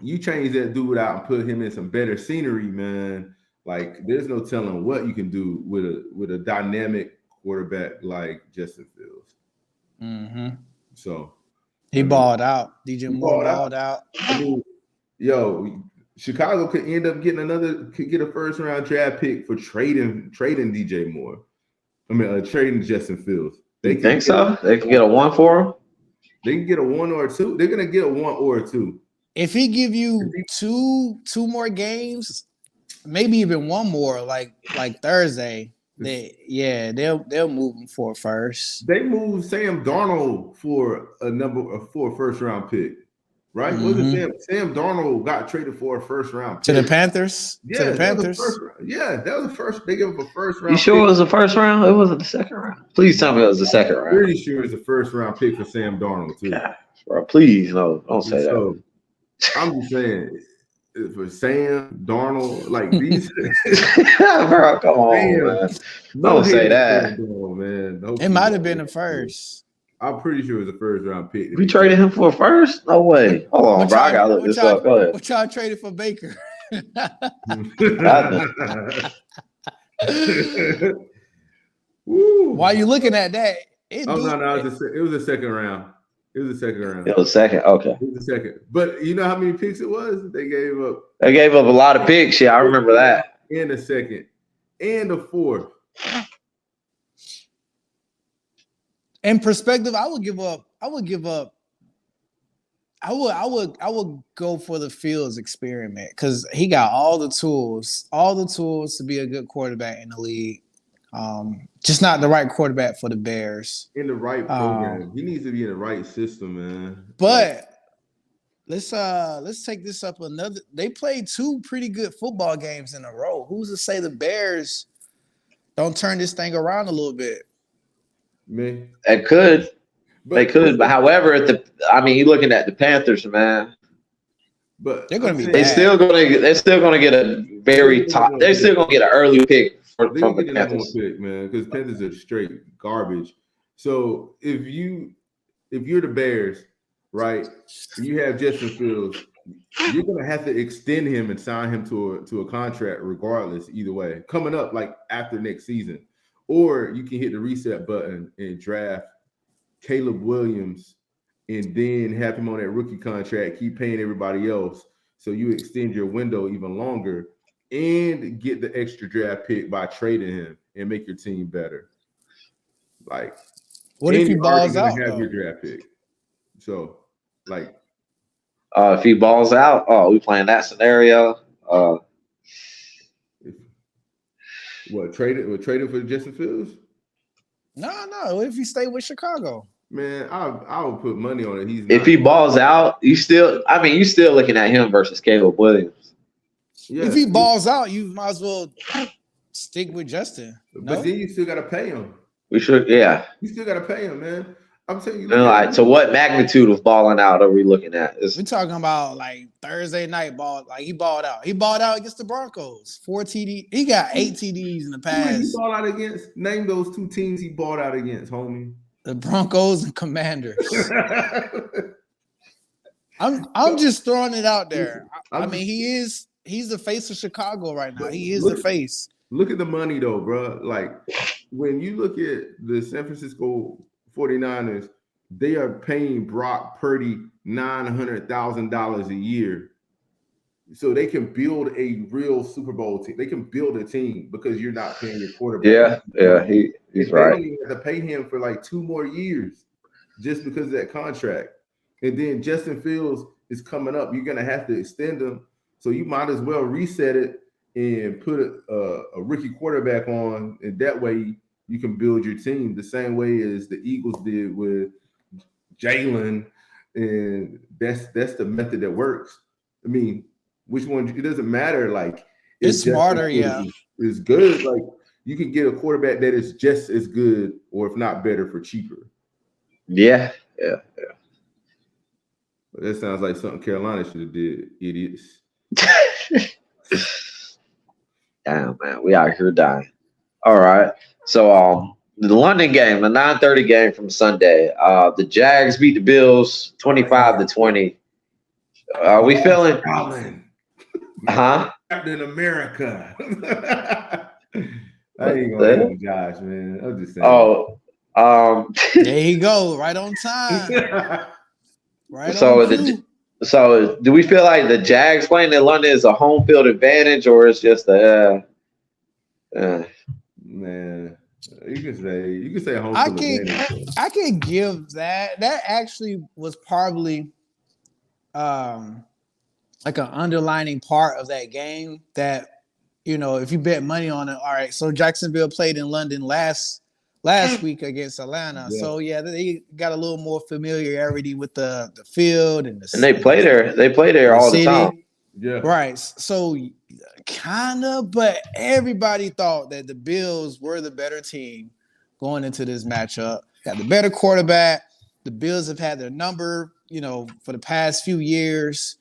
you change that dude out and put him in some better scenery, man. Like, there's no telling what you can do with a dynamic quarterback like Justin Fields. Mm-hmm. So he balled out. DJ Moore balled out. I mean, yo, Chicago could end up get a first round draft pick for trading DJ Moore. I mean, trading Justin Fields. They think so? They can get a 1 for him. They can get a 1 or a 2. They're gonna get a 1 or a 2. If he give you two more games, maybe even one more, like Thursday, they'll move him for a first. They moved Sam Darnold for a first round pick, right? Mm-hmm. Was it Sam Darnold got traded for a first round pick to the Panthers? Yeah, to the Panthers. That was the first. They gave him a first round. You sure it was the first round? It wasn't the second round. Please tell me it was the second round. Pretty sure it's the first round pick for Sam Darnold too. God, bro, please no, don't say that. I'm just saying, for Sam Darnold, like these, bro, come on, man. Don't say that. Darnold, man. It might have been the first. I'm pretty sure it was the first round pick. We traded him for a first? No way. Hold on, bro. I gotta look this up. Go ahead. What y'all traded for Baker? While you looking at that, it was a second round. It was a second round. It was second. Okay. It was a second. But you know how many picks it was? They gave up. They gave up a lot of picks. Yeah, I remember that. And a second. And a fourth. In perspective, I would go for the Fields experiment because he got all the tools to be a good quarterback in the league. Just not the right quarterback for the Bears. In the right program. He needs to be in the right system, man. But let's take this up another. They played 2 pretty good football games in a row. Who's to say the Bears don't turn this thing around a little bit? Man. They could. But however, you're looking at the Panthers, man. But they're going to be. They're still going to get a very top. They're still going to get an early pick from the Panthers. Pick, man, because Panthers are straight garbage. So if you're the Bears, right, you have Justin Fields, you're going to have to extend him and sign him to a contract regardless. Either way, coming up like after next season, or you can hit the reset button and draft Caleb Williams and then have him on that rookie contract, keep paying everybody else. So you extend your window even longer and get the extra draft pick by trading him and make your team better. Like, what if he balls out? Have your draft pick. So, like, if he balls out, we playing that scenario. Traded for Justin Fields? No. If he stay with Chicago, man, I would put money on it. If he balls out, you still looking at him versus Caleb Williams. Yeah. If he balls out, you might as well stick with Justin. But then you still got to pay him. We should, yeah. You still got to pay him, man. I'm telling you. So what magnitude of balling out are we looking at? We're talking about like Thursday night ball. Like he balled out. He balled out against the Broncos. 4 TD. He got 8 TDs in the past. He balled out against. Name those 2 teams he balled out against, homie. The Broncos and Commanders. I'm just throwing it out there. He's the face of Chicago right now. He is the face. Look at the money though, bro. Like when you look at the San Francisco 49ers, they are paying Brock Purdy $900,000 a year. So they can build a real Super Bowl team. They can build a team because you're not paying your quarterback. Yeah, he's right. They don't even have to pay him for like 2 more years just because of that contract. And then Justin Fields is coming up. You're going to have to extend him. So you might as well reset it and put a rookie quarterback on. And that way you can build your team the same way as the Eagles did with Jalen. And that's the method that works. I mean, which one? It doesn't matter. Like it's smarter, yeah. It's good. Like you can get a quarterback that is just as good, or if not better, for cheaper. Yeah. But that sounds like something Carolina should have did, idiots. Damn, man, we out here dying. All right. So the London game, the 9:30 game from Sunday. The Jags beat the Bills 25-20. Are we feeling? Allen, Huh? Captain America. I What ain't gonna the hate hell? on Josh, man. I'm just saying. Oh, There you go, right on time, right on so cue. do we feel like the Jags playing in London is a home field advantage, or it's just a? Man, you can say home I field advantage. can give that. That actually was probably like an underlining part of that game that, if you bet money on it, all right. So Jacksonville played in London last week against Atlanta. Yeah. So yeah, they got a little more familiarity with the field and And they play there. They play there all the time. Yeah. Right. So kind of, but everybody thought that the Bills were the better team going into this matchup. Got the better quarterback. The Bills have had their number, for the past few years.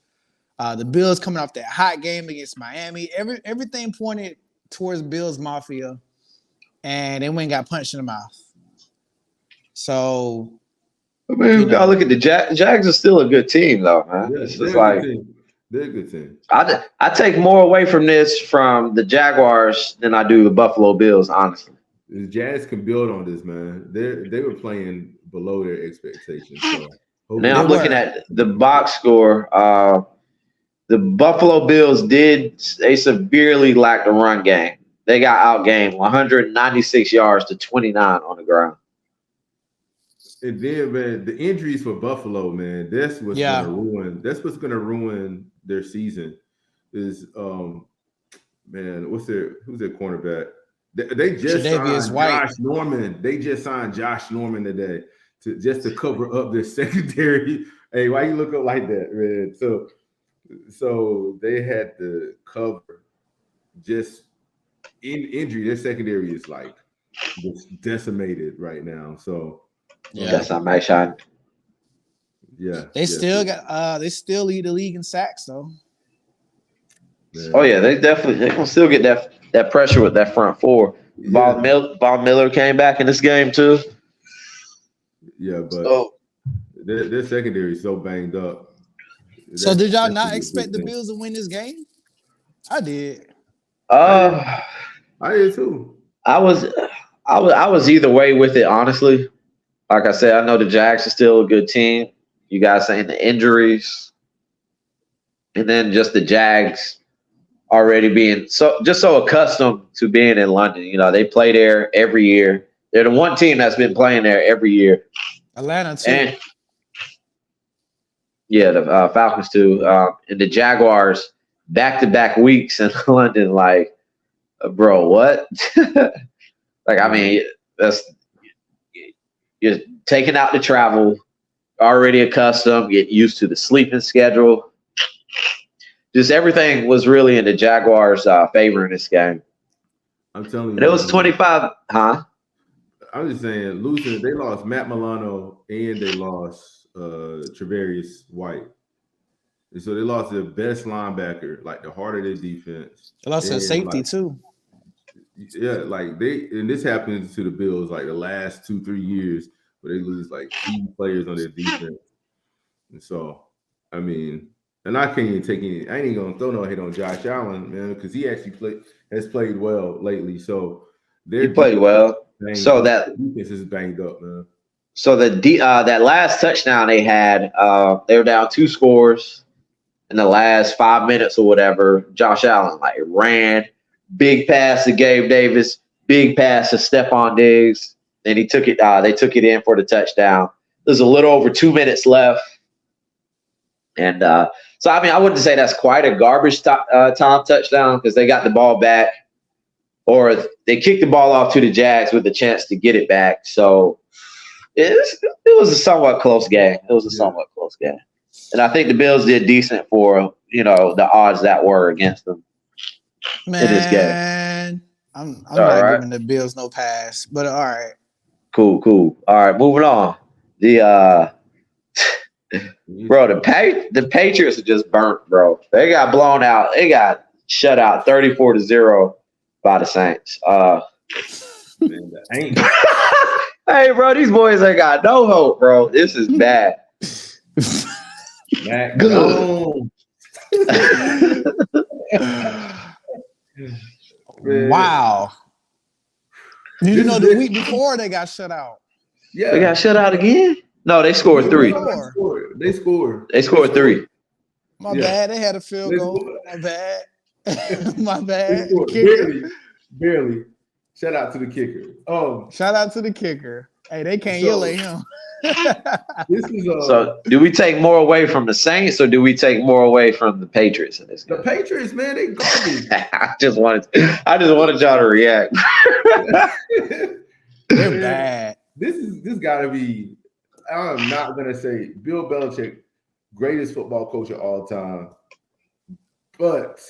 The Bills coming off that hot game against Miami. Everything pointed towards Bills Mafia, and they went and got punched in the mouth. So, I mean, we gotta look at the Jags are still a good team, though, man. Yeah, It's just like they're a good team. I take more away from this from the Jaguars than I do the Buffalo Bills, honestly. The Jazz can build on this, man. They were playing below their expectations. So now I'm looking at the box score. The Buffalo Bills they severely lacked a run game. They got outgained 196 yards to 29 on the ground. And then, man, the injuries for Buffalo, man, that's what's gonna ruin their season. Is man, who's their cornerback? They just signed Josh Norman. They just signed Josh Norman today to cover up their secondary. Hey, why you look up like that, man? So they had to cover just in injury. Their secondary is like just decimated right now. So that's not my shot. Yeah, they still lead the league in sacks though. Man. Oh yeah, they gonna still get that pressure with that front four. Yeah. Von Miller came back in this game too. Yeah, but their secondary is so banged up. So did y'all not expect the Bills to win this game? I did. I did too. I was either way with it, honestly. Like I said, I know the Jags are still a good team. You guys saying the injuries, and then just the Jags already being so accustomed to being in London. They play there every year. They're the one team that's been playing there every year. Atlanta too. And yeah, the Falcons too. And the Jaguars back-to-back weeks in London. Like, bro, what? Like, I mean, you're taking out the travel, already accustomed, get used to the sleeping schedule. Just everything was really in the Jaguars' favor in this game. I'm telling you. And it was 25, huh? I'm just saying, losing, they lost Matt Milano and they lost Tre'Davious White. And so they lost their best linebacker, like the heart of their defense. They lost their safety too. Yeah, and this happens to the Bills like the last 2-3 years where they lose like key players on their defense. And so, I mean, and I can't even take any. I ain't gonna throw no hate on Josh Allen, man, because he actually has played well lately. So he played well. So that defense is banged up, man. So that last touchdown they had, they were down 2 scores in the last 5 minutes or whatever. Josh Allen ran, big pass to Gabe Davis, big pass to Stephon Diggs. Then he took it. They took it in for the touchdown. There's a little over 2 minutes left, and so I mean I wouldn't say that's quite a garbage time touchdown because they got the ball back, or they kicked the ball off to the Jags with a chance to get it back. So it was a somewhat close game. And I think the Bills did decent for the odds that were against them. Man, in this game. I'm not giving the Bills no pass, but all right. Cool. All right, moving on. Bro, the Patriots are just burnt, bro. They got blown out. They got shut out 34-0 by the Saints. Man, that ain't. Hey, bro, these boys ain't got no hope, bro. This is bad. Mac Good. Wow. Did you know the week before they got shut out? Yeah. They got shut out again? No, they scored 3. They scored. They scored 3. My bad. They had a field goal. My bad. My bad. Barely. Shout out to the kicker. Shout out to the kicker. Hey, they can't yell at him. This is so do we take more away from the Saints or do we take more away from the Patriots in this game? The Patriots, man, they garbage. I just wanted y'all to react. They're bad. This gotta be, I'm not gonna say Bill Belichick, greatest football coach of all time, but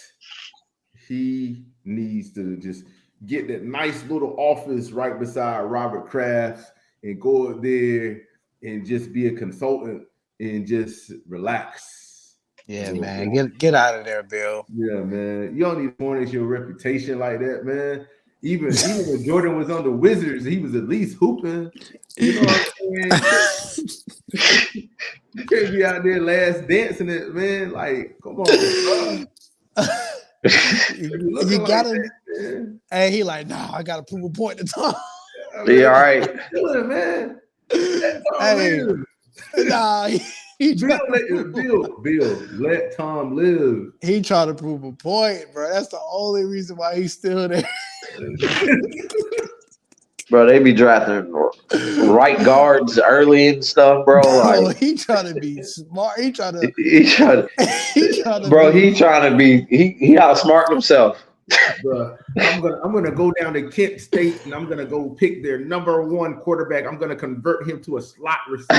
he needs to just get that nice little office right beside Robert Kraft and go up there and just be a consultant and just relax. Yeah, man. Get out of there, Bill. Yeah, man. You don't need to tarnish your reputation like that, man. Even when Jordan was on the Wizards, he was at least hooping. You know what I'm saying? You can't be out there last dancing it, man. Like, come on, bro. You gotta. That, hey, he like, nah, I gotta prove a point to Tom. Yeah, all right. Man. Hey, nah, Bill, let Tom live. He trying to prove a point, bro. That's the only reason why he's still there. Bro, they be drafting right guards early and stuff, bro. Like, he trying to be smart. He trying to he outsmarting himself. Bro, I'm gonna go down to Kent State and I'm gonna go pick their number 1 quarterback. I'm gonna convert him to a slot receiver.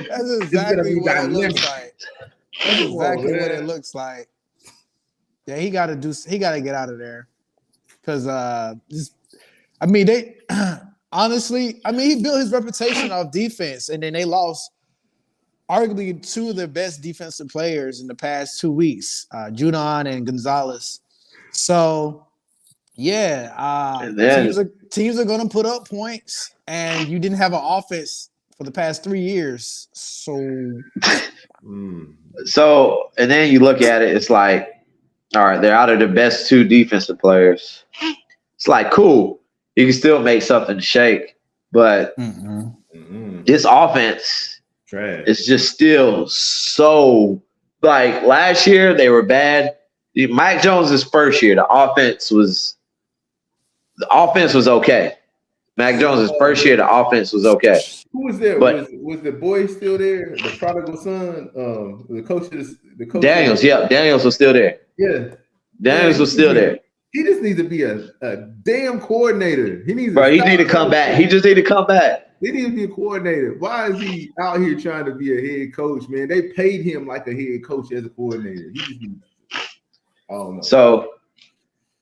That's exactly what it looks like. That's exactly what it looks like. Yeah, he got to get out of there. Because honestly, he built his reputation off defense, and then they lost arguably 2 of their best defensive players in the past 2 weeks, Judon and Gonzalez. So, yeah, teams are going to put up points, and you didn't have an offense for the past 3 years. So, and then you look at it, it's like, all right, they're out of the best 2 defensive players. It's like, cool, you can still make something shake, but this offense is just still so, like, last year they were bad. Mike Jones' first year, the offense was okay. Mac Jones' first year, the offense was okay. Who was there? But was the boy still there? The prodigal son, the coach. Daniels, Daniels was still there. Yeah, Daniels was still there. He just needs to be a damn coordinator. He needs. Bro, he need to come back. He just need to come back. He needs to be a coordinator. Why is he out here trying to be a head coach, man? They paid him like a head coach as a coordinator. He just needs. I don't know.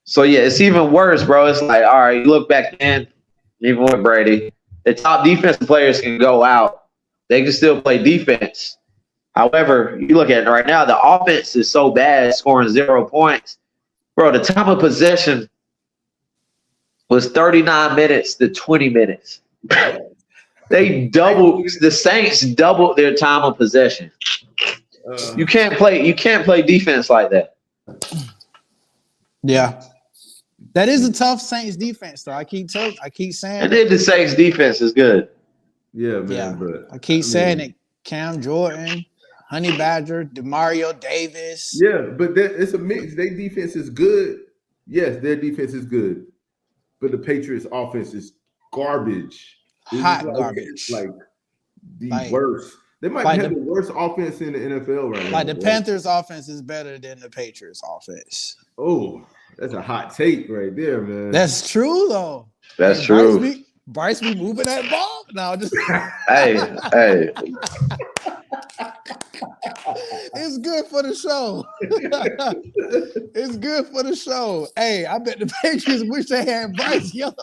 So yeah, it's even worse, bro. It's like, all right, you look back then, even with Brady, the top defensive players can go out. They can still play defense. However, you look at it right now, the offense is so bad, scoring 0 points. Bro, the time of possession was 39 minutes to 20 minutes. The Saints doubled their time of possession. You can't play defense like that. Yeah. That is a tough Saints defense, though. I keep saying And then the Saints defense is good. Yeah, man. But I keep saying it. Cam Jordan, Honey Badger, DeMario Davis. Yeah, but it's a mix. Their defense is good. Yes, their defense is good. But the Patriots' offense is garbage. Hot garbage. Like the worst. They might have the worst offense in the NFL right now. Like the Panthers' offense is better than the Patriots' offense. Oh, that's a hot take right there, man. That's true, though. That's true. Bryce be moving that ball now. Just hey. It's good for the show. It's good for the show. Hey, I bet the Patriots wish they had Bryce Young.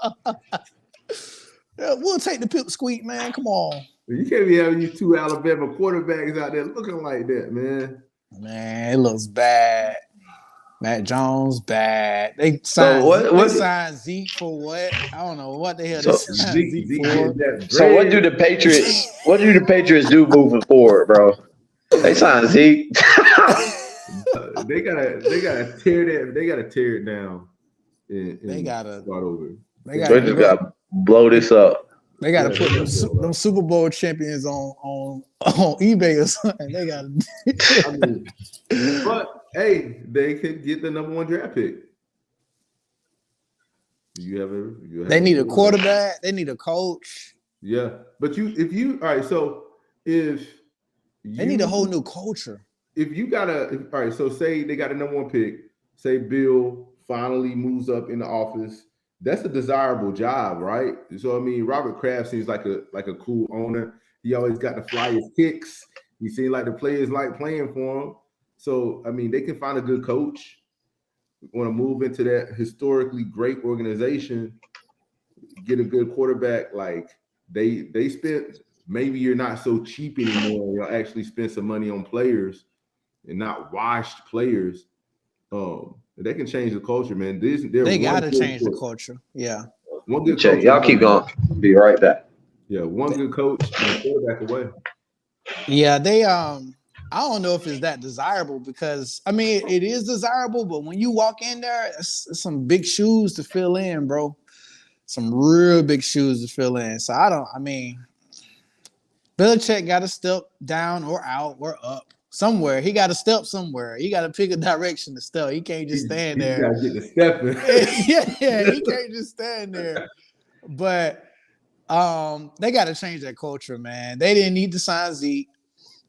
Yeah, we'll take the pipsqueak, man. Come on. You can't be having these 2 Alabama quarterbacks out there looking like that, man. Man, it looks bad. Matt Jones, bad. They signed Zeke for what? I don't know what the hell they signed Zeke for. So what do the Patriots do moving forward, bro? They signed Zeke. They gotta tear that. They gotta tear it down. They gotta start over. They just gotta blow this up. They gotta put them Super Bowl champions on eBay or something. They gotta. But hey, they could get the #1 draft pick. They need a quarterback. They need a coach. Yeah, but all right. So if they need a whole new culture. If you all right. So say they got a #1 pick. Say Bill finally moves up in the office. That's a desirable job, right? So I mean, Robert Kraft seems like a cool owner. He always got the flyest kicks. He seems like the players like playing for him. So I mean, they can find a good coach. Want to move into that historically great organization, get a good quarterback. Like they spent. Maybe you're not so cheap anymore. You'll actually spend some money on players and not washed players. They can change the culture, man. They got to change the culture. Yeah. One good coach. Y'all keep going. Be right back. Yeah, one good coach and quarterback away. Yeah, they I don't know if it's that desirable because I mean it is desirable, but when you walk in there, it's some big shoes to fill in, bro. Some real big shoes to fill in. So I mean, Belichick got to step down or out or up. Somewhere he got to step somewhere. He got to pick a direction to step. He can't just stand there. He got to get the step in. yeah, he can't just stand there. But they got to change that culture, man. They didn't need to sign Zeke.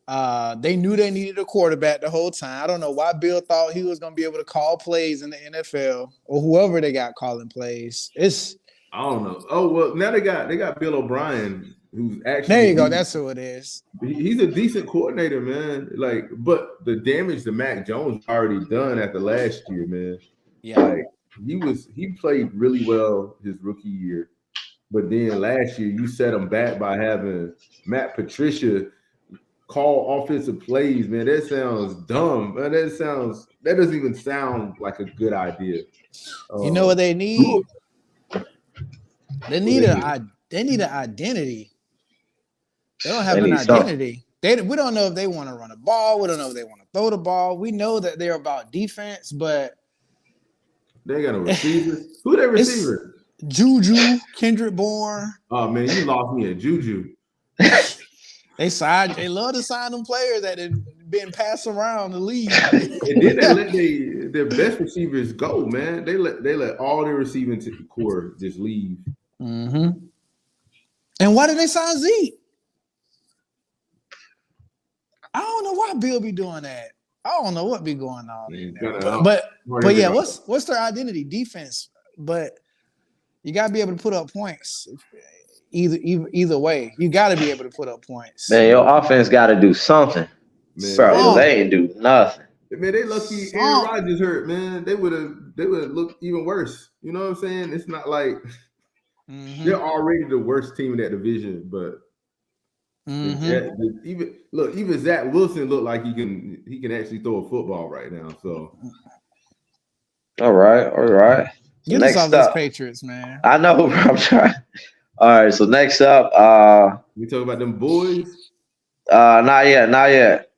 They knew they needed a quarterback the whole time. I don't know why Bill thought he was going to be able to call plays in the NFL or whoever they got calling plays. I don't know. Oh well, now they got Bill O'Brien. Who's actually there you go. That's who it is. He's a decent coordinator, man. Like, but the damage to Mac Jones already done after last year, man. Yeah, like he played really well his rookie year, but then last year you set him back by having Matt Patricia call offensive plays, man. That sounds dumb. Man, that doesn't even sound like a good idea. You know what they need? They need an identity. They don't have an identity. We don't know if they want to run a ball. We don't know if they want to throw the ball. We know that they're about defense, but they got a receiver. Who their receiver? Juju, Kendrick Bourne. Oh man, you lost me at Juju. They love to sign them players that have been passed around the league. And then they let their best receivers go, man. They let all their receiving core just leave. Mm-hmm. And why did they sign Zeke? I don't know why Bill be doing that. I don't know what be going on in there. But yeah, what's their identity? Defense. But you gotta be able to put up points. Either way, you got to be able to put up points. Man, your offense got to do something. Man, bro, they ain't do nothing. Man, they lucky Aaron Rodgers hurt, man. They would have looked even worse. You know what I'm saying? It's not like they're already the worst team in that division, but even Zach Wilson looked like he can actually throw a football right now. So all right. Get us off these Patriots, man. I know, bro. I'm trying. All right, so next up, we talk about them boys. Not yet.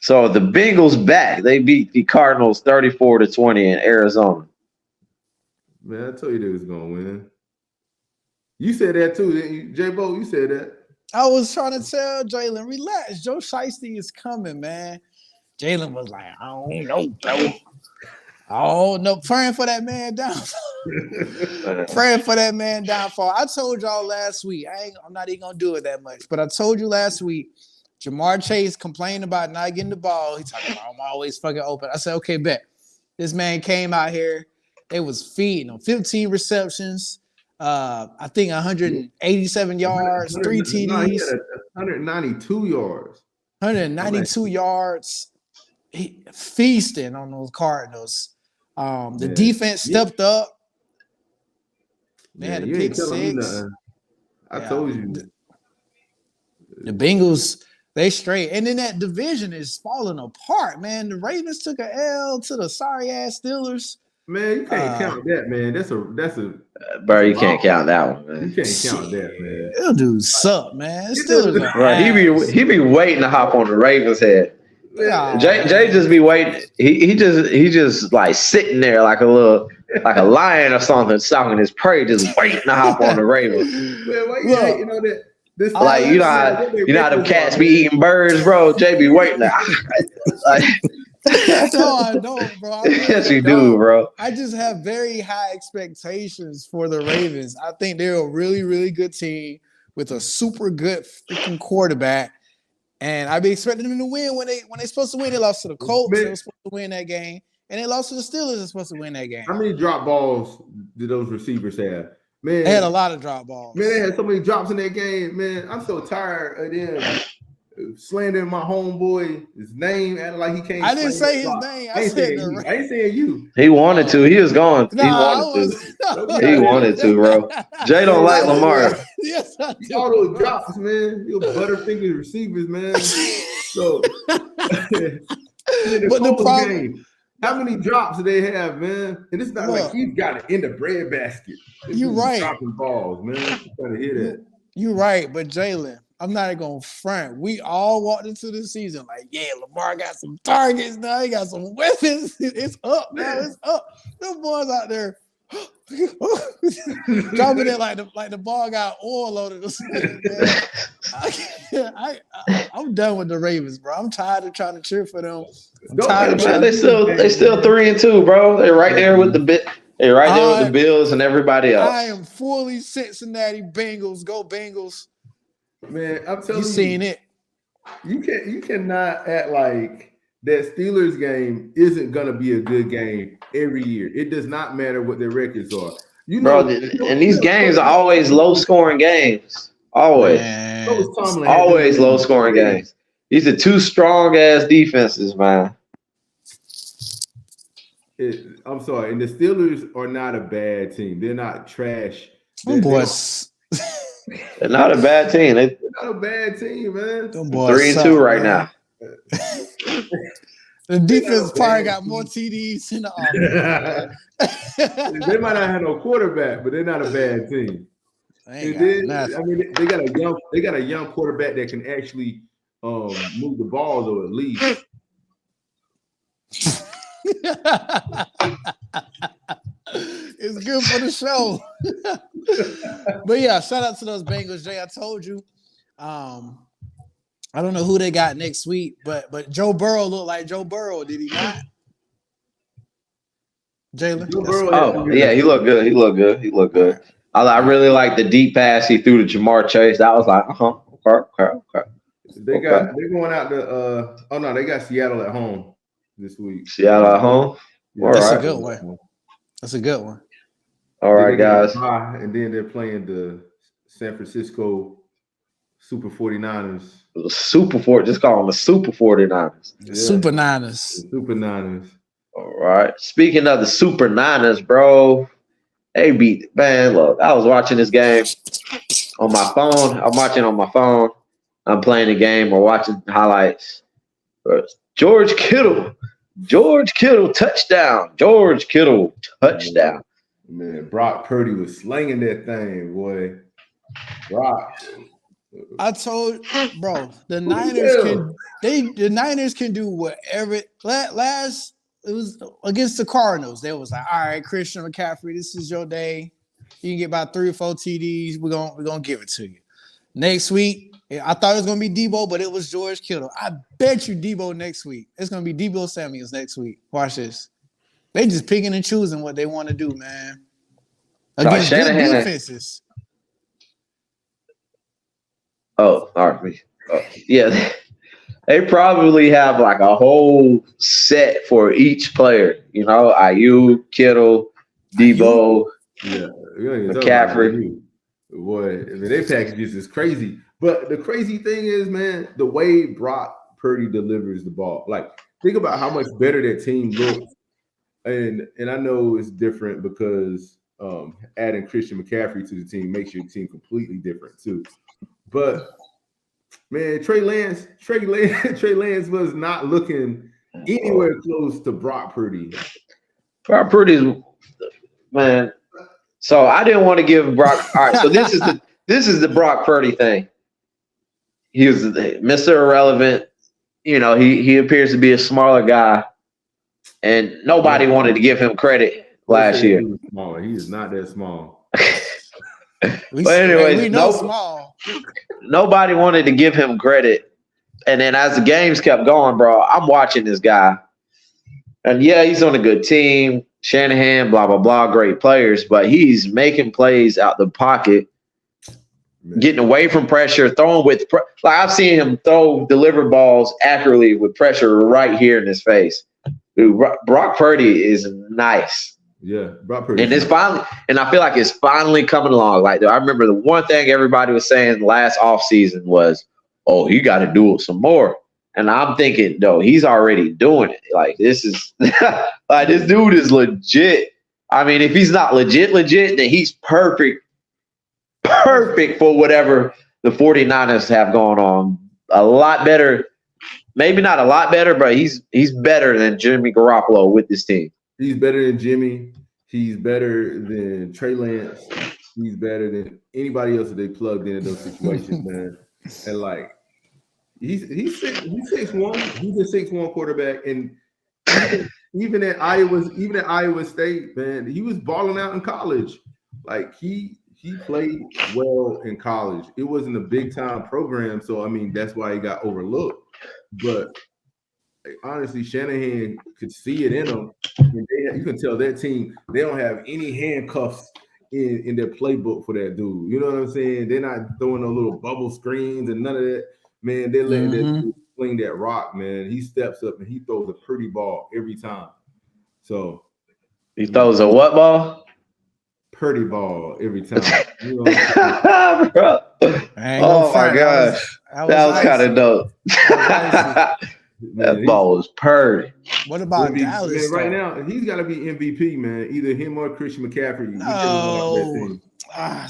So the Bengals back. They beat the Cardinals 34-20 in Arizona. Man, I told you they was gonna win. You said that too, didn't you? J-Bo, you said that. I was trying to tell Jalen, relax. Joe Shiesty is coming, man. Jalen was like, I don't know, bro. Oh no, praying for that man downfall. Praying for that man downfall. I told y'all last week. I'm not even gonna do it that much, but I told you last week. Jamar Chase complained about not getting the ball. He talking about I'm always fucking open. I said, okay, bet. This man came out here. They was feeding him 15 receptions. I think 187 yards, 3 TDs. No, he had 192 yards. 192 yards. He feasting on those Cardinals. The defense stepped up. They had a pick six. I told you. The Bengals They straight. And then that division is falling apart, man. The Ravens took a L to the sorry ass Steelers. Man, you can't count that, man. That's a bro. You can't count that one, man. You can't count that, man. Them dudes suck, man. Steelers are bro, he be waiting to hop on the Ravens head. Oh, Jay just be waiting. He just like sitting there like a lion or something, stalking his prey, just waiting to hop on the Ravens. Man, why you hating on that? This Like you know how them cats be eating birds, bro. Jay be waiting. No, I don't, bro. Yes, you do, bro. I just have very high expectations for the Ravens. I think they're a really, really good team with a super good freaking quarterback. And I be expecting them to win when they're supposed to win. They lost to the Colts. They were supposed to win that game. And they lost to the Steelers. They're supposed to win that game. How many drop balls did those receivers have? Man, they had a lot of drop balls. Man, they had so many drops in that game. Man, I'm so tired of them slandering my homeboy, his name, acting like he can't. I didn't say his name. I ain't saying you. He wanted to. He was going. He wanted to, bro. Jay don't like Lamar. Yes, I do. All those drops, man. You butterfinger receivers, man. So, but the problem. Game, how many drops do they have, man? And it's not like he's got it in the bread basket. You're right. Dropping balls, man. I'm trying to hear that. You're right, but Jalen, I'm not going to front. We all walked into the season like, yeah, Lamar got some targets now. He got some weapons. It's up now. It's up. Them boys out there dropping it like the ball got oil on it or something, man. I'm done with the Ravens, bro. I'm tired of trying to cheer for them. They still 3-2, bro. They're right there with the bit. They're right there with the Bills and everybody else. I am fully Cincinnati Bengals. Go Bengals. Man, I'm telling you. You seen it. You cannot act like that Steelers game isn't gonna be a good game every year. It does not matter what their records are. You know, and these games are always low scoring games. Always. Always low scoring games. These are two strong ass defenses, man. I'm sorry, and the Steelers are not a bad team. They're not trash. Boys. They're not a bad team. They're not a bad team, man. 3-2 right now. The defense probably got more TDs in the offense. They might not have no quarterback, but they're not a bad team. They got a young quarterback that can actually move the ball though, at least. It's good for the show. But yeah, shout out to those Bengals, Jay. I told you. I don't know who they got next week, but Joe Burrow looked like Joe Burrow, did he not? Jalen? Oh, yeah, he looked good. He looked good. I really like the deep pass he threw to Jamar Chase. That was like, okay. They're going out to they got Seattle at home this week. Seattle at home? Yeah, that's a good one. That's a good one. All right, guys. And then they're playing the San Francisco Super 49ers. Just call them the Super 49ers. Yeah. Super Niners. The Super Niners. All right. Speaking of the Super Niners, bro, they beat, man, look, I was watching this game on my phone. I'm watching on my phone. I'm playing the game or watching highlights. George Kittle, touchdown. George Kittle, touchdown. Man, Brock Purdy was slinging that thing, boy. Brock. I told bro, the Niners can do whatever. Last it was against the Cardinals. They was like, all right, Christian McCaffrey, this is your day. You can get about 3 or 4 TDs. We're gonna give it to you. Next week, I thought it was gonna be Debo, but it was George Kittle. I bet you Debo next week. It's gonna be Debo Samuels next week. Watch this. They just picking and choosing what they want to do, man. Against good defenses. Oh, all right. Yeah. They probably have like a whole set for each player. You know, Ayuk, Kittle, Debo, McCaffrey. Boy, I mean, their packages is crazy. But the crazy thing is, man, the way Brock Purdy delivers the ball. Like, think about how much better that team looks. And I know it's different because adding Christian McCaffrey to the team makes your team completely different too. But Man, Trey Lance was not looking anywhere close to Brock Purdy. Brock Purdy, man. So I didn't want to give Brock. All right, so this is the Brock Purdy thing. He was Mr. Irrelevant. You know, he appears to be a smaller guy, and nobody wanted to give him credit last year. He was smaller. He is not that small. But anyways, we know small. Nobody wanted to give him credit. And then as the games kept going, bro, I'm watching this guy. And yeah, he's on a good team. Shanahan, blah, blah, blah, great players. But he's making plays out the pocket, getting away from pressure, throwing with like I've seen him deliver balls accurately with pressure right here in his face. Dude, Brock Purdy is nice. Yeah, Brock Purdy. And it's finally, and I feel like it's finally coming along. Like I remember the one thing everybody was saying last offseason was, "Oh, you got to do it some more." And I'm thinking, no, he's already doing it. Like this is like this dude is legit. I mean, if he's not legit, then he's perfect for whatever the 49ers have going on. A lot better, maybe not a lot better, but he's better than Jimmy Garoppolo with this team. He's better than Jimmy. He's better than Trey Lance. He's better than anybody else that they plugged in those situations, man. And like he's 6'1". He's a 6'1" quarterback, and even at Iowa State, man, he was balling out in college. Like he played well in college. It wasn't a big time program, so I mean that's why he got overlooked. But honestly, Shanahan could see it in them. And you can tell that team, they don't have any handcuffs in their playbook for that dude. You know what I'm saying? They're not throwing no little bubble screens and none of that. Man, they're letting that dude swing that rock, man. He steps up and he throws a pretty ball every time. So he throws a what ball? Purdy ball every time. You know bro. Oh my gosh. That was kind of dope. That ball was Purdy. What about Dallas? Man, right now, he's got to be MVP, man. Either him or Christian McCaffrey. No. Bro. I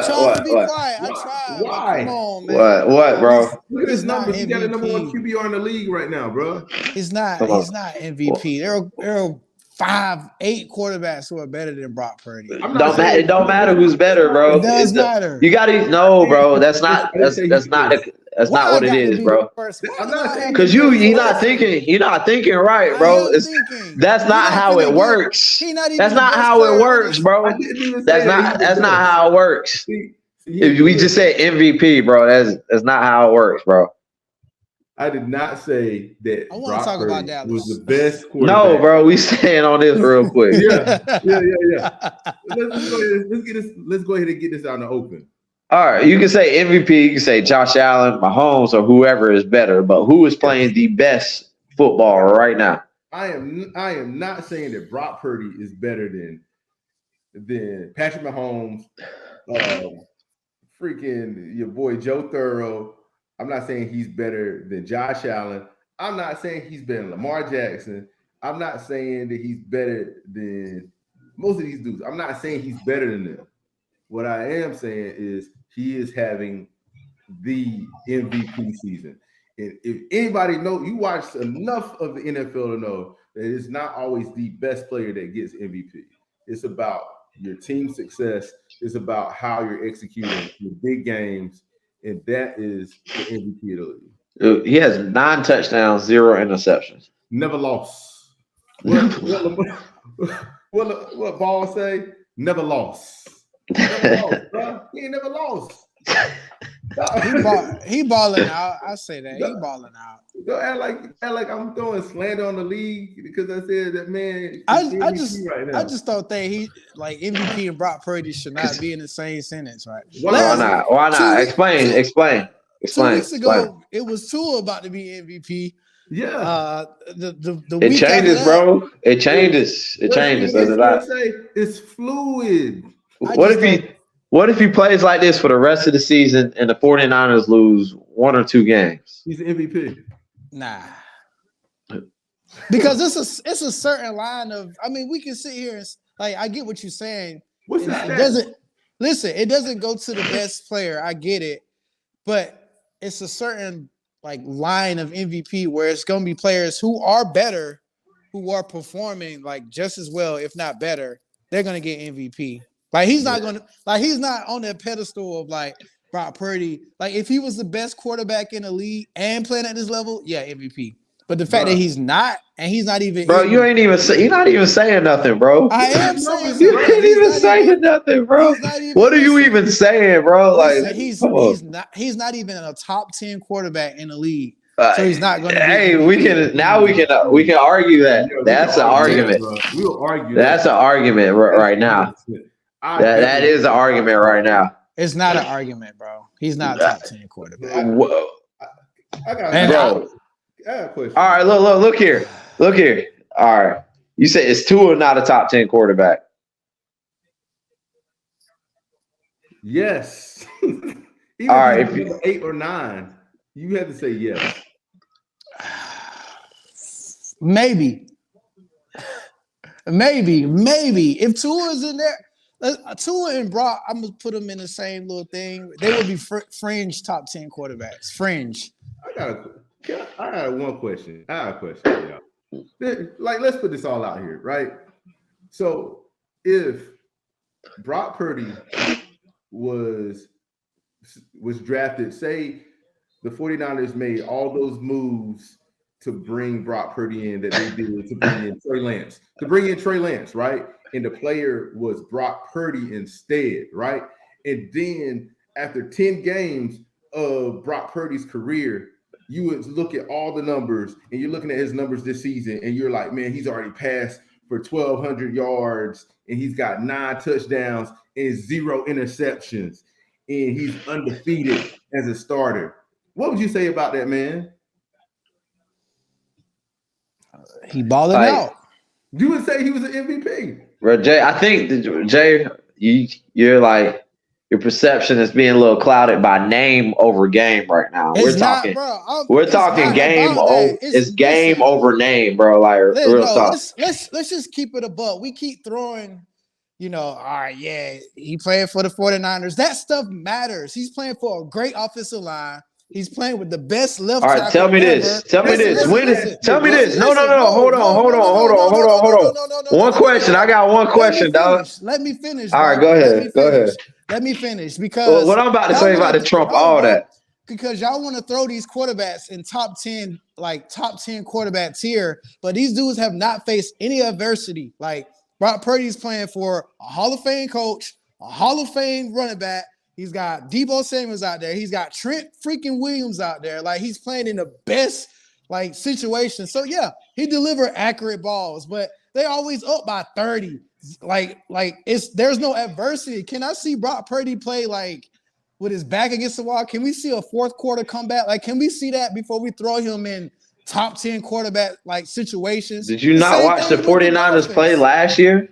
tried to be quiet. I tried. Why? Come on, man. What, bro? Look at his numbers. He got the number one QBR in the league right now, bro. He's not MVP. There are 5-8 quarterbacks who are better than Brock Purdy. It don't matter who's better, bro. It does matter. You got to bro. That's not what it is, bro. Because you're not thinking right, bro. That's not how it works. That's not how it works, bro. That's not how it works. If we just say MVP, bro, that's not how it works, bro. I did not say that I want to talk about Dallas. Was the best quarterback. No, bro, we staying on this real quick. Yeah. Let's go ahead and get this out in the open. All right, you can say MVP, you can say Josh Allen, Mahomes, or whoever is better, but who is playing the best football right now? I am not saying that Brock Purdy is better than Patrick Mahomes, freaking your boy Joe Burrow. I'm not saying he's better than Josh Allen. I'm not saying he's better than Lamar Jackson. I'm not saying that he's better than most of these dudes. I'm not saying he's better than them. What I am saying is he is having the MVP season. And if anybody knows, you watch enough of the NFL to know that it's not always the best player that gets MVP. It's about your team success. It's about how you're executing your big games. And that is the MVP of the league. He has 9 touchdowns, 0 interceptions. Never lost. What Ball say? Never lost. Never lost, bro. He ain't never lost. He balling out. I say that. He balling out. Don't act like I'm throwing slander on the league because I said that man. I just don't think he like MVP and Brock Purdy should not be in the same sentence, right? Why not? Explain. 2 weeks ago, it was Tua about to be MVP. Yeah. The it week changes, bro. It changes. It changes. It's fluid. What if he plays like this for the rest of the season and the 49ers lose 1 or 2 games? He's the MVP. Nah. Because it's a certain line of, I mean, we can sit here and like I get what you're saying. What's it doesn't go to the best player. I get it. but it's a certain like line of MVP where it's going to be players who are better, who are performing like just as well, if not better. They're going to get MVP. Like he's not on that pedestal of like Brock Purdy. Like if he was the best quarterback in the league and playing at this level, yeah, MVP. But the fact that he's not, and he's not even, bro, you're not even saying nothing, bro. I am saying you ain't even saying nothing, bro. What are you even saying, bro? Like he's not even a top 10 quarterback in the league. So he's not going to. Hey, we can argue that. That's an argument. We'll argue. That's an argument right now. That is an argument right now. It's not an argument, bro. He's not a top 10 quarterback. Whoa. I got a question. All right, look here. All right, you said it's Tua not a top 10 quarterback. Yes. Even all right, if you 8 or 9, you had to say yes. Maybe. If Tua is in there, Tua and Brock, I'm gonna put them in the same little thing. They would be fringe top 10 quarterbacks. Fringe. I got one question. I have a question, y'all. Like, let's put this all out here, right? So, if Brock Purdy was drafted, say the 49ers made all those moves to bring Brock Purdy in that they did to bring in Trey Lance, right? And the player was Brock Purdy instead, right? And then after 10 games of Brock Purdy's career, you would look at all the numbers, and you're looking at his numbers this season, and you're like, man, he's already passed for 1,200 yards, and he's got 9 touchdowns and 0 interceptions, and he's undefeated as a starter. What would you say about that, man? He balling out. You would say he was an MVP. Bro, Jay, I think, Jay, you're like, your perception is being a little clouded by name over game right now. We're talking game over. It's game over name, bro. Like real talk. Let's just keep it above. We keep throwing, all right, yeah, he playing for the 49ers. That stuff matters. He's playing for a great offensive line. He's playing with the best left tackle. All right, tell me this. Tell me this. No. Hold on. One question. I got one question, dog. Let me finish. All right, go ahead. Let me finish because what I'm about to say about the Trump, all that. Because y'all want to throw these quarterbacks in top 10 quarterback tier, but these dudes have not faced any adversity. Like Brock Purdy's playing for a Hall of Fame coach, a Hall of Fame running back. He's got Deebo Samuels out there. He's got Trent freaking Williams out there. Like he's playing in the best situation. So yeah, he delivered accurate balls, but they always up by 30. There's no adversity. Can I see Brock Purdy play with his back against the wall? Can we see a fourth quarter comeback? Can we see that before we throw him in top 10 quarterback situations? Did you not watch the 49ers play last year?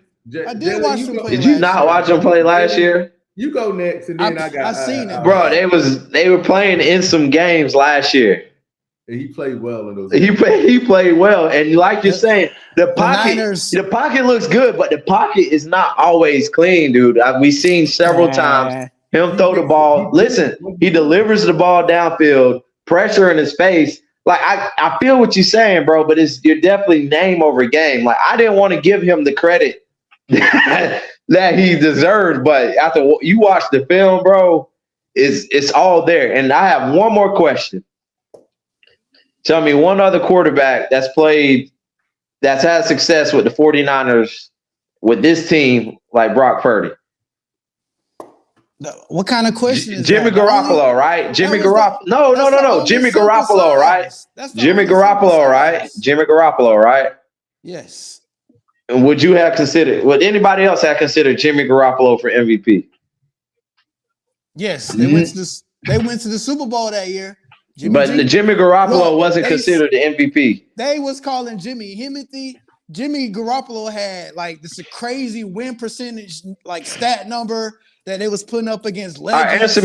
I did watch them play. Did you not watch them play last year? You go next, and then I seen it, bro. They were playing in some games last year. And he played well in those. He played well, and like you're saying, the pocket looks good, but the pocket is not always clean, dude. We've seen several times him throw the ball. Listen, he delivers the ball downfield, pressure in his face. Like I feel what you're saying, bro, but you're definitely name over game. Like I didn't want to give him the credit that he deserves, but after you watch the film, bro, it's all there. And I have one more question. Tell me one other quarterback that's had success with the 49ers with this team like Brock Purdy. What kind of question is Jimmy that? Garoppolo, right? Jimmy Garoppolo. No. Jimmy Garoppolo, right? Jimmy Garoppolo, right? Jimmy Garoppolo, right? Yes. And would anybody else have considered Jimmy Garoppolo for MVP? Yes, they went to the Super Bowl that year. Jimmy Garoppolo wasn't considered the MVP. They was calling Jimmy Himothy. Jimmy Garoppolo had this crazy win percentage, stat number that they was putting up against legends. All right, answer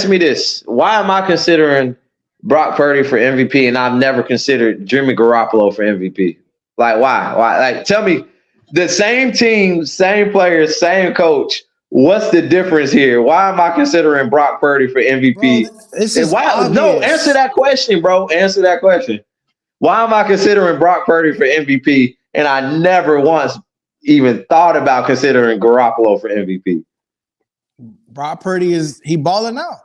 me this. Why am I considering Brock Purdy for MVP and I've never considered Jimmy Garoppolo for MVP? Why? Tell me, the same team, same players, same coach. What's the difference here? Why am I considering Brock Purdy for MVP? Bro, this And is why? obvious. No, answer that question, bro. Answer that question. Why am I considering Brock Purdy for MVP? And I never once even thought about considering Garoppolo for MVP. Brock Purdy he balling out.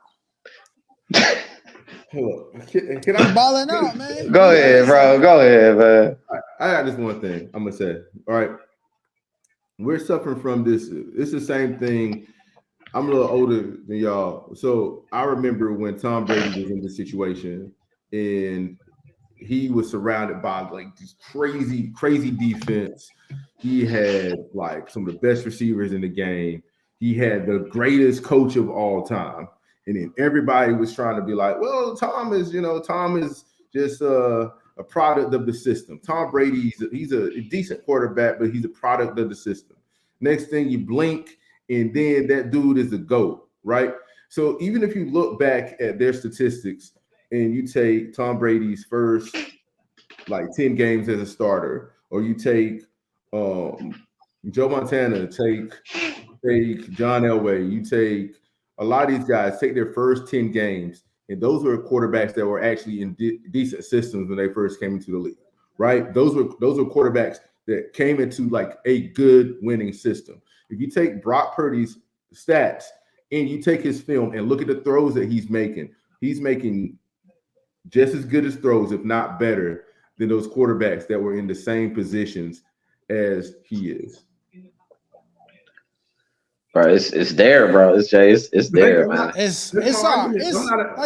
Can I balling out, man? Go ahead, bro. Go ahead, man. I got this one thing I'm gonna say. All right, we're suffering from this. It's the same thing. I'm a little older than y'all, so I remember when Tom Brady was in this situation, and he was surrounded by like this crazy defense. He had like some of the best receivers in the game. He had the greatest coach of all time. And then everybody was trying to be like, well, Tom is just a product of the system. Tom Brady, he's a decent quarterback, but he's a product of the system. Next thing you blink, and then that dude is a GOAT, right? So even if you look back at their statistics and you take Tom Brady's first like 10 games as a starter, or you take Joe Montana, take John Elway, you take a lot of these guys, take their first 10 games, and those were quarterbacks that were actually in decent systems when they first came into the league, right? Those were quarterbacks that came into like a good winning system. If you take Brock Purdy's stats and you take his film and look at the throws that he's making just as good as throws, if not better, than those quarterbacks that were in the same positions as he is. Bro, it's there, bro. It's there, man. I'm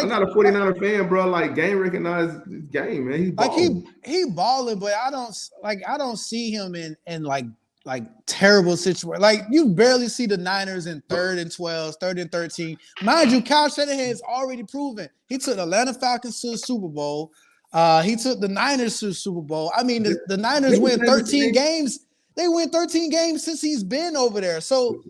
not a 49er fan, bro. Like game recognized this game, man. He's balling. He balling, but I don't see him in like terrible situation. Like you barely see the Niners in 3rd and 12, 3rd and 13. Mind you, Kyle Shanahan's already proven he took the Atlanta Falcons to the Super Bowl. He took the Niners to the Super Bowl. I mean, the Niners win 13 games. They win 13 games since he's been over there. So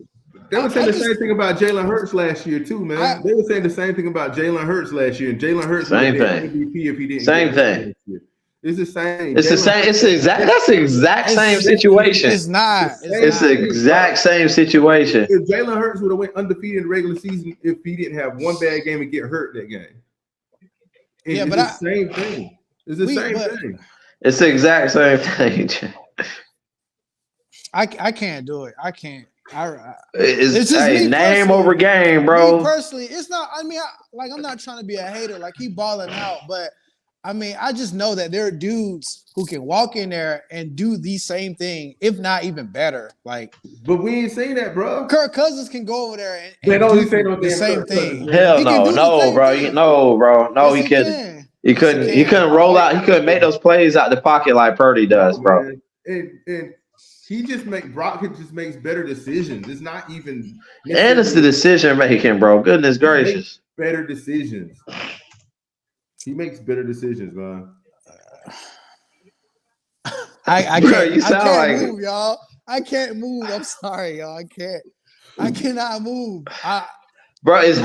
they were saying the same thing about Jalen Hurts last year too, man. They were saying the same thing about Jalen Hurts last year, and Jalen Hurts same thing. MVP if he didn't. Same thing. It's the same. It's the same. It's the exact. That's the exact same situation. It's not. It's the exact same situation. If Jalen Hurts would have went undefeated in the regular season, if he didn't have one bad game and get hurt that game, it's the same thing. It's the same thing. It's the exact same thing. I can't do it. I can't. It's just name over game, bro. Me personally, it's not. I mean, I'm not trying to be a hater. Like he balling out, but I mean, I just know that there are dudes who can walk in there and do the same thing, if not even better. Like, but we ain't saying that, bro. Kirk Cousins can go over there and they don't say the same thing. Hell no, bro. No, he couldn't. He couldn't roll out. He couldn't make those plays out the pocket like Purdy does, bro. And he just Brock just makes better decisions. It's not even. And it's the decision making, bro. Goodness gracious. Better decisions. He makes better decisions, man. I can't move, y'all. I can't move. I'm sorry, y'all. I cannot move. Bro, it's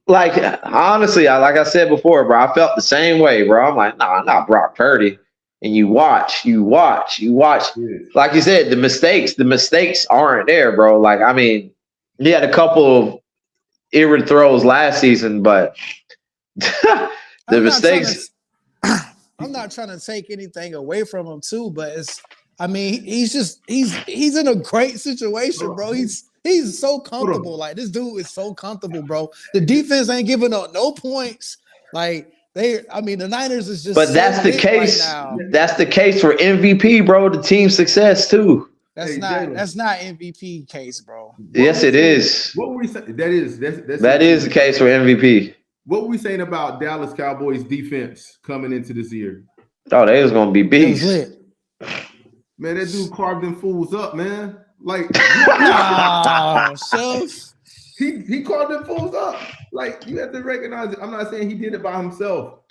like honestly, like I said before, bro. I felt the same way, bro. I'm like, nah, not Brock Purdy. And you watch. Like you said, the mistakes aren't there, bro. Like, I mean, he had a couple of errant throws last season, but the mistakes. I'm not trying to take anything away from him too, but he's in a great situation, bro. He's so comfortable. Like this dude is so comfortable, bro. The defense ain't giving up no points. Like the Niners is just. But that's the case. Right, that's the case for MVP, bro. The team success too. That's not MVP case, bro. Yes, it is. What were we saying? That is the case for MVP. What were we saying about Dallas Cowboys defense coming into this year? Oh, they was gonna be beasts. Man, that dude carved them fools up, man. Like, he carved them fools up. Like, you have to recognize it. I'm not saying he did it by himself.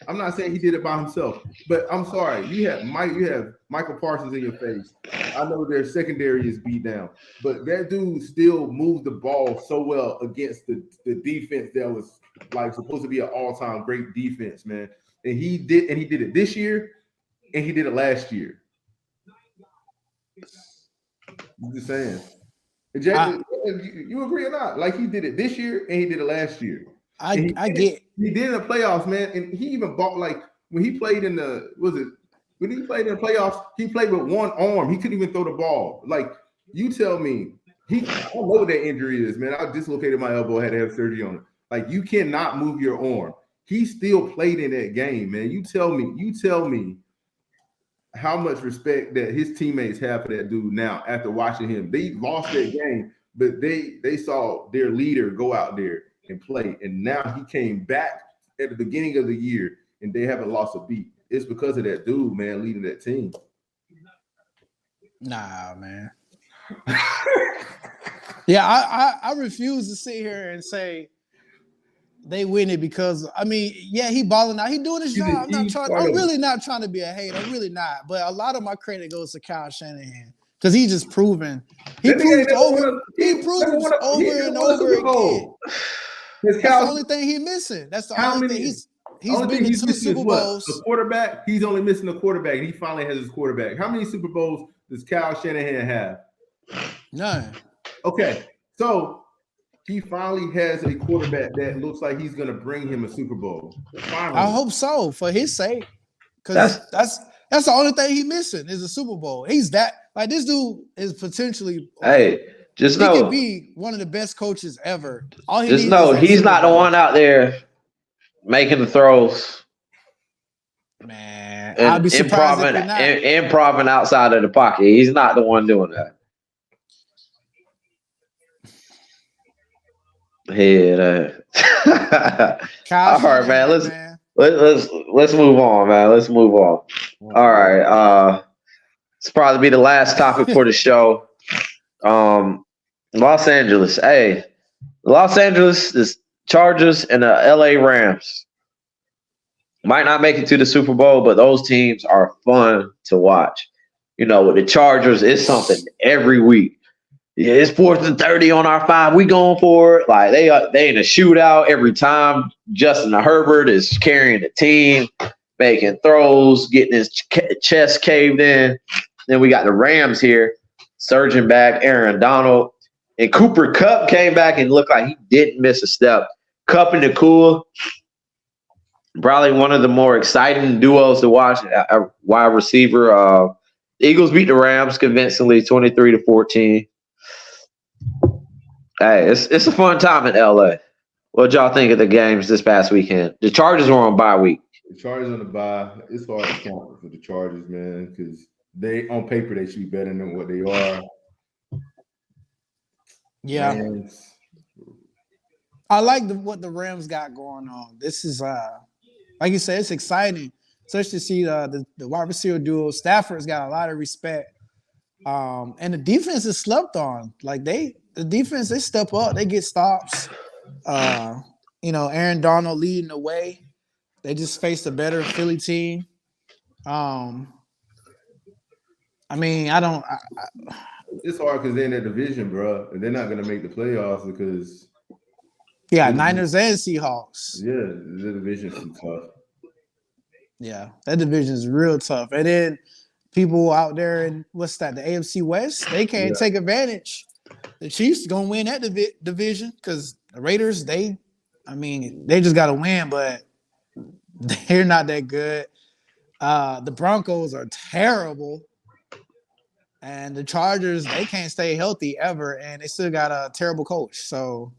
But I'm sorry. You have Michael Parsons in your face. I know their secondary is beat down, but that dude still moved the ball so well against the defense that was like supposed to be an all-time great defense, man. And he did it this year, and he did it last year. I'm just saying. You agree or not? Like he did it this year and he did it last year. I He get. He did in the playoffs, man, and he even bought like when he played in the when he played in the playoffs, he played with one arm. He couldn't even throw the ball. Like you tell me, I don't know what that injury is, man. I dislocated my elbow, had to have surgery on it. Like you cannot move your arm. He still played in that game, man. You tell me how much respect that his teammates have for that dude now after watching him. They lost that game, but they saw their leader go out there and play. And now he came back at the beginning of the year and they haven't lost a beat. It's because of that dude, man, leading that team. Nah, man. Yeah, I refuse to sit here and say they win it because he balling out. He doing his job. I'm really not trying to be a hater. I'm really not. But a lot of my credit goes to Kyle Shanahan because he just proven. He proves over and over again. That's the only thing he's missing. That's the only thing he's been to 2 Super Bowls. The quarterback. He's only missing the quarterback. He finally has his quarterback. How many Super Bowls does Kyle Shanahan have? None. Okay, so he finally has a quarterback that looks like he's going to bring him a Super Bowl. Finally. I hope so for his sake, because that's the only thing he's missing is a Super Bowl. He's that like this dude is potentially. Just he know could be one of the best coaches ever. Just know he's not the one out there making the throws. Man, I'd be surprised if he's not. Improving outside of the pocket. He's not the one doing that. Yeah. All right, man. Let's move on, man. Let's move on. All right. It's probably be the last topic for the show. Los Angeles. Hey, Los Angeles, the Chargers and the LA Rams might not make it to the Super Bowl, but those teams are fun to watch. You know, with the Chargers, it's something every week. Yeah, it's 4th and 30 on our 5. We going for it. Like they in a shootout every time. Justin Herbert is carrying the team, making throws, getting his chest caved in. Then we got the Rams here, surging back. Aaron Donald and Cooper Kupp came back and looked like he didn't miss a step. Kupp and Nakua, probably one of the more exciting duos to watch. A wide receiver. Eagles beat the Rams convincingly, 23-14. Hey, it's a fun time in LA. What y'all think of the games this past weekend? The Chargers were on bye week. The Chargers on the bye. It's hard to count for the Chargers, man, because they on paper they should be better than what they are. Yeah. And I like what the Rams got going on. This is like you said, it's exciting, especially to see the wide receiver duo. Stafford's got a lot of respect. And the defense is slept on. Like the defense, they step up, they get stops. Aaron Donald leading the way. They just faced a better Philly team. It's hard because they're in that division, bro, and they're not gonna make the playoffs because Niners and Seahawks. Yeah, the division's too tough. Yeah, that division is real tough. And then people out there in the AFC West, they can't take advantage. The Chiefs gonna win that division because the Raiders, they just gotta win, but they're not that good. The Broncos are terrible, and the Chargers, they can't stay healthy ever, and they still got a terrible coach. So,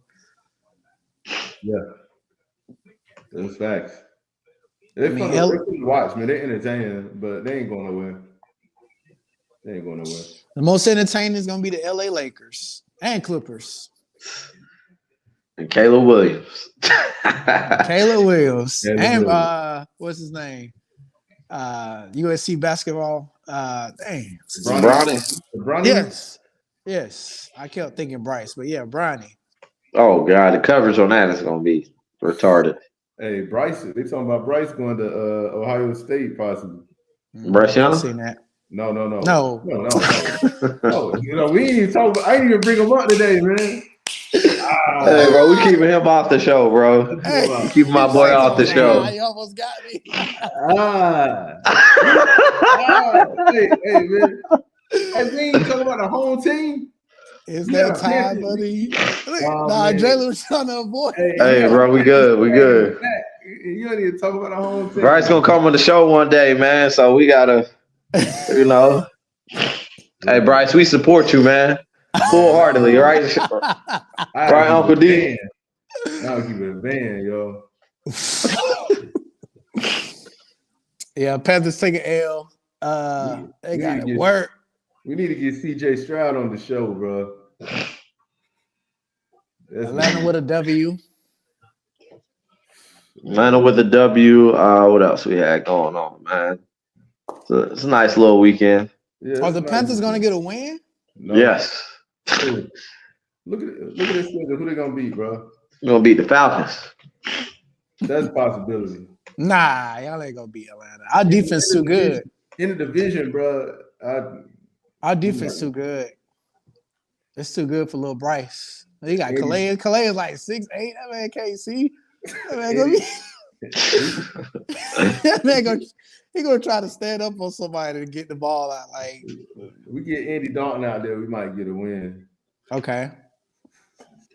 yeah, those facts. They're fun to watch, man. They're entertaining, but they ain't going nowhere. The most entertaining is gonna be the LA Lakers and Clippers. And Caleb Williams. And what's his name? USC basketball. Dang. Bronny? Yes. I kept thinking Bryce, but yeah, Bronny. Oh God, the coverage on that is gonna be retarded. Hey, Bryce, they talking about Bryce going to Ohio State possibly. Bryce Young? I've seen that. No. We ain't even talk about, I didn't even bring him up today, man. Hey, bro, we keeping him off the show, bro. Hey, keeping my boy off the show. You almost got me. Hey, man. Hey, we ain't talking about the home team. Is Yeah, that time, Panthers. buddy? Oh, Nah, man. Jalen was trying to avoid. Hey, bro, we good. We good. You don't need to talk about the whole thing. Bryce gonna come on the show one day, man. So we gotta, you know. Hey, Bryce, we support you, man. Full-heartedly, right? Right, Uncle D? I'll give it a ban, yo. Yeah, Panthers take an L. They got to work. We need to get CJ Stroud on the show, bro. Atlanta with a W. Atlanta with a W. What else we had going on, man? It's a nice little weekend. Yeah, Are the Panthers going to get a win? No. Yes. Look at this nigga. Who they gonna beat, bro? We're gonna beat the Falcons. That's a possibility. Nah, y'all ain't gonna beat Atlanta. Our defense too good. In the division, bro. Our defense too good. It's too good for little Bryce. You got Calais. Calais is like 6'8". That man can't see. That man gonna be. That man he gonna try to stand up on somebody to get the ball out. Like we get Andy Dalton out there, we might get a win. Okay.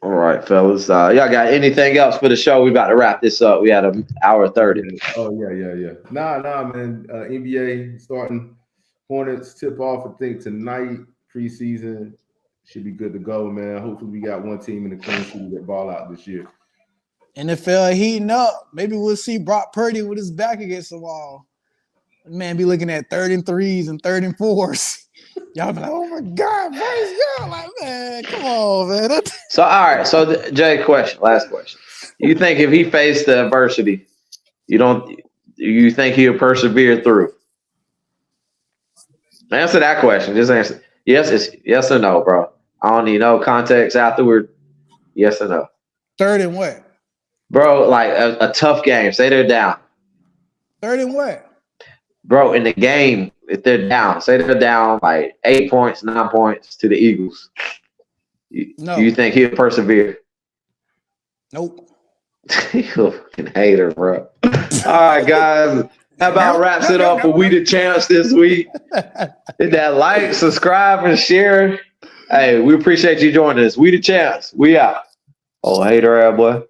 All right, fellas. Y'all got anything else for the show? We about to wrap this up. We had an hour 30. Oh yeah. Nah, man. NBA starting. Hornets tip off, I think, tonight. Preseason should be good to go, man. Hopefully, we got one team in the Queen City that ball out this year. NFL heating up. Maybe we'll see Brock Purdy with his back against the wall. Man, be looking at 3rd and 3s and 3rd and 4s. Y'all be like, oh my God, Bryce Young. Like, man, come on, man. So, all right. So, Jay, last question. You think if he faced the adversity, you think he'll persevere through? Answer that question. Just answer. Yes, it's yes or no, bro. I don't need no context afterward. Yes or no. 3rd and what? Bro, like a tough game. Say they're down. 3rd and what? Bro, in the game, if they're down, say they're down like 8 points, 9 points to the Eagles. No. Do you think he'll persevere? Nope. You a fucking hater, bro. All right, guys. How about wraps it up for We the Champs this week? Hit that like, subscribe, and share. Hey, we appreciate you joining us. We the Champs. We out. Oh, hater, boy.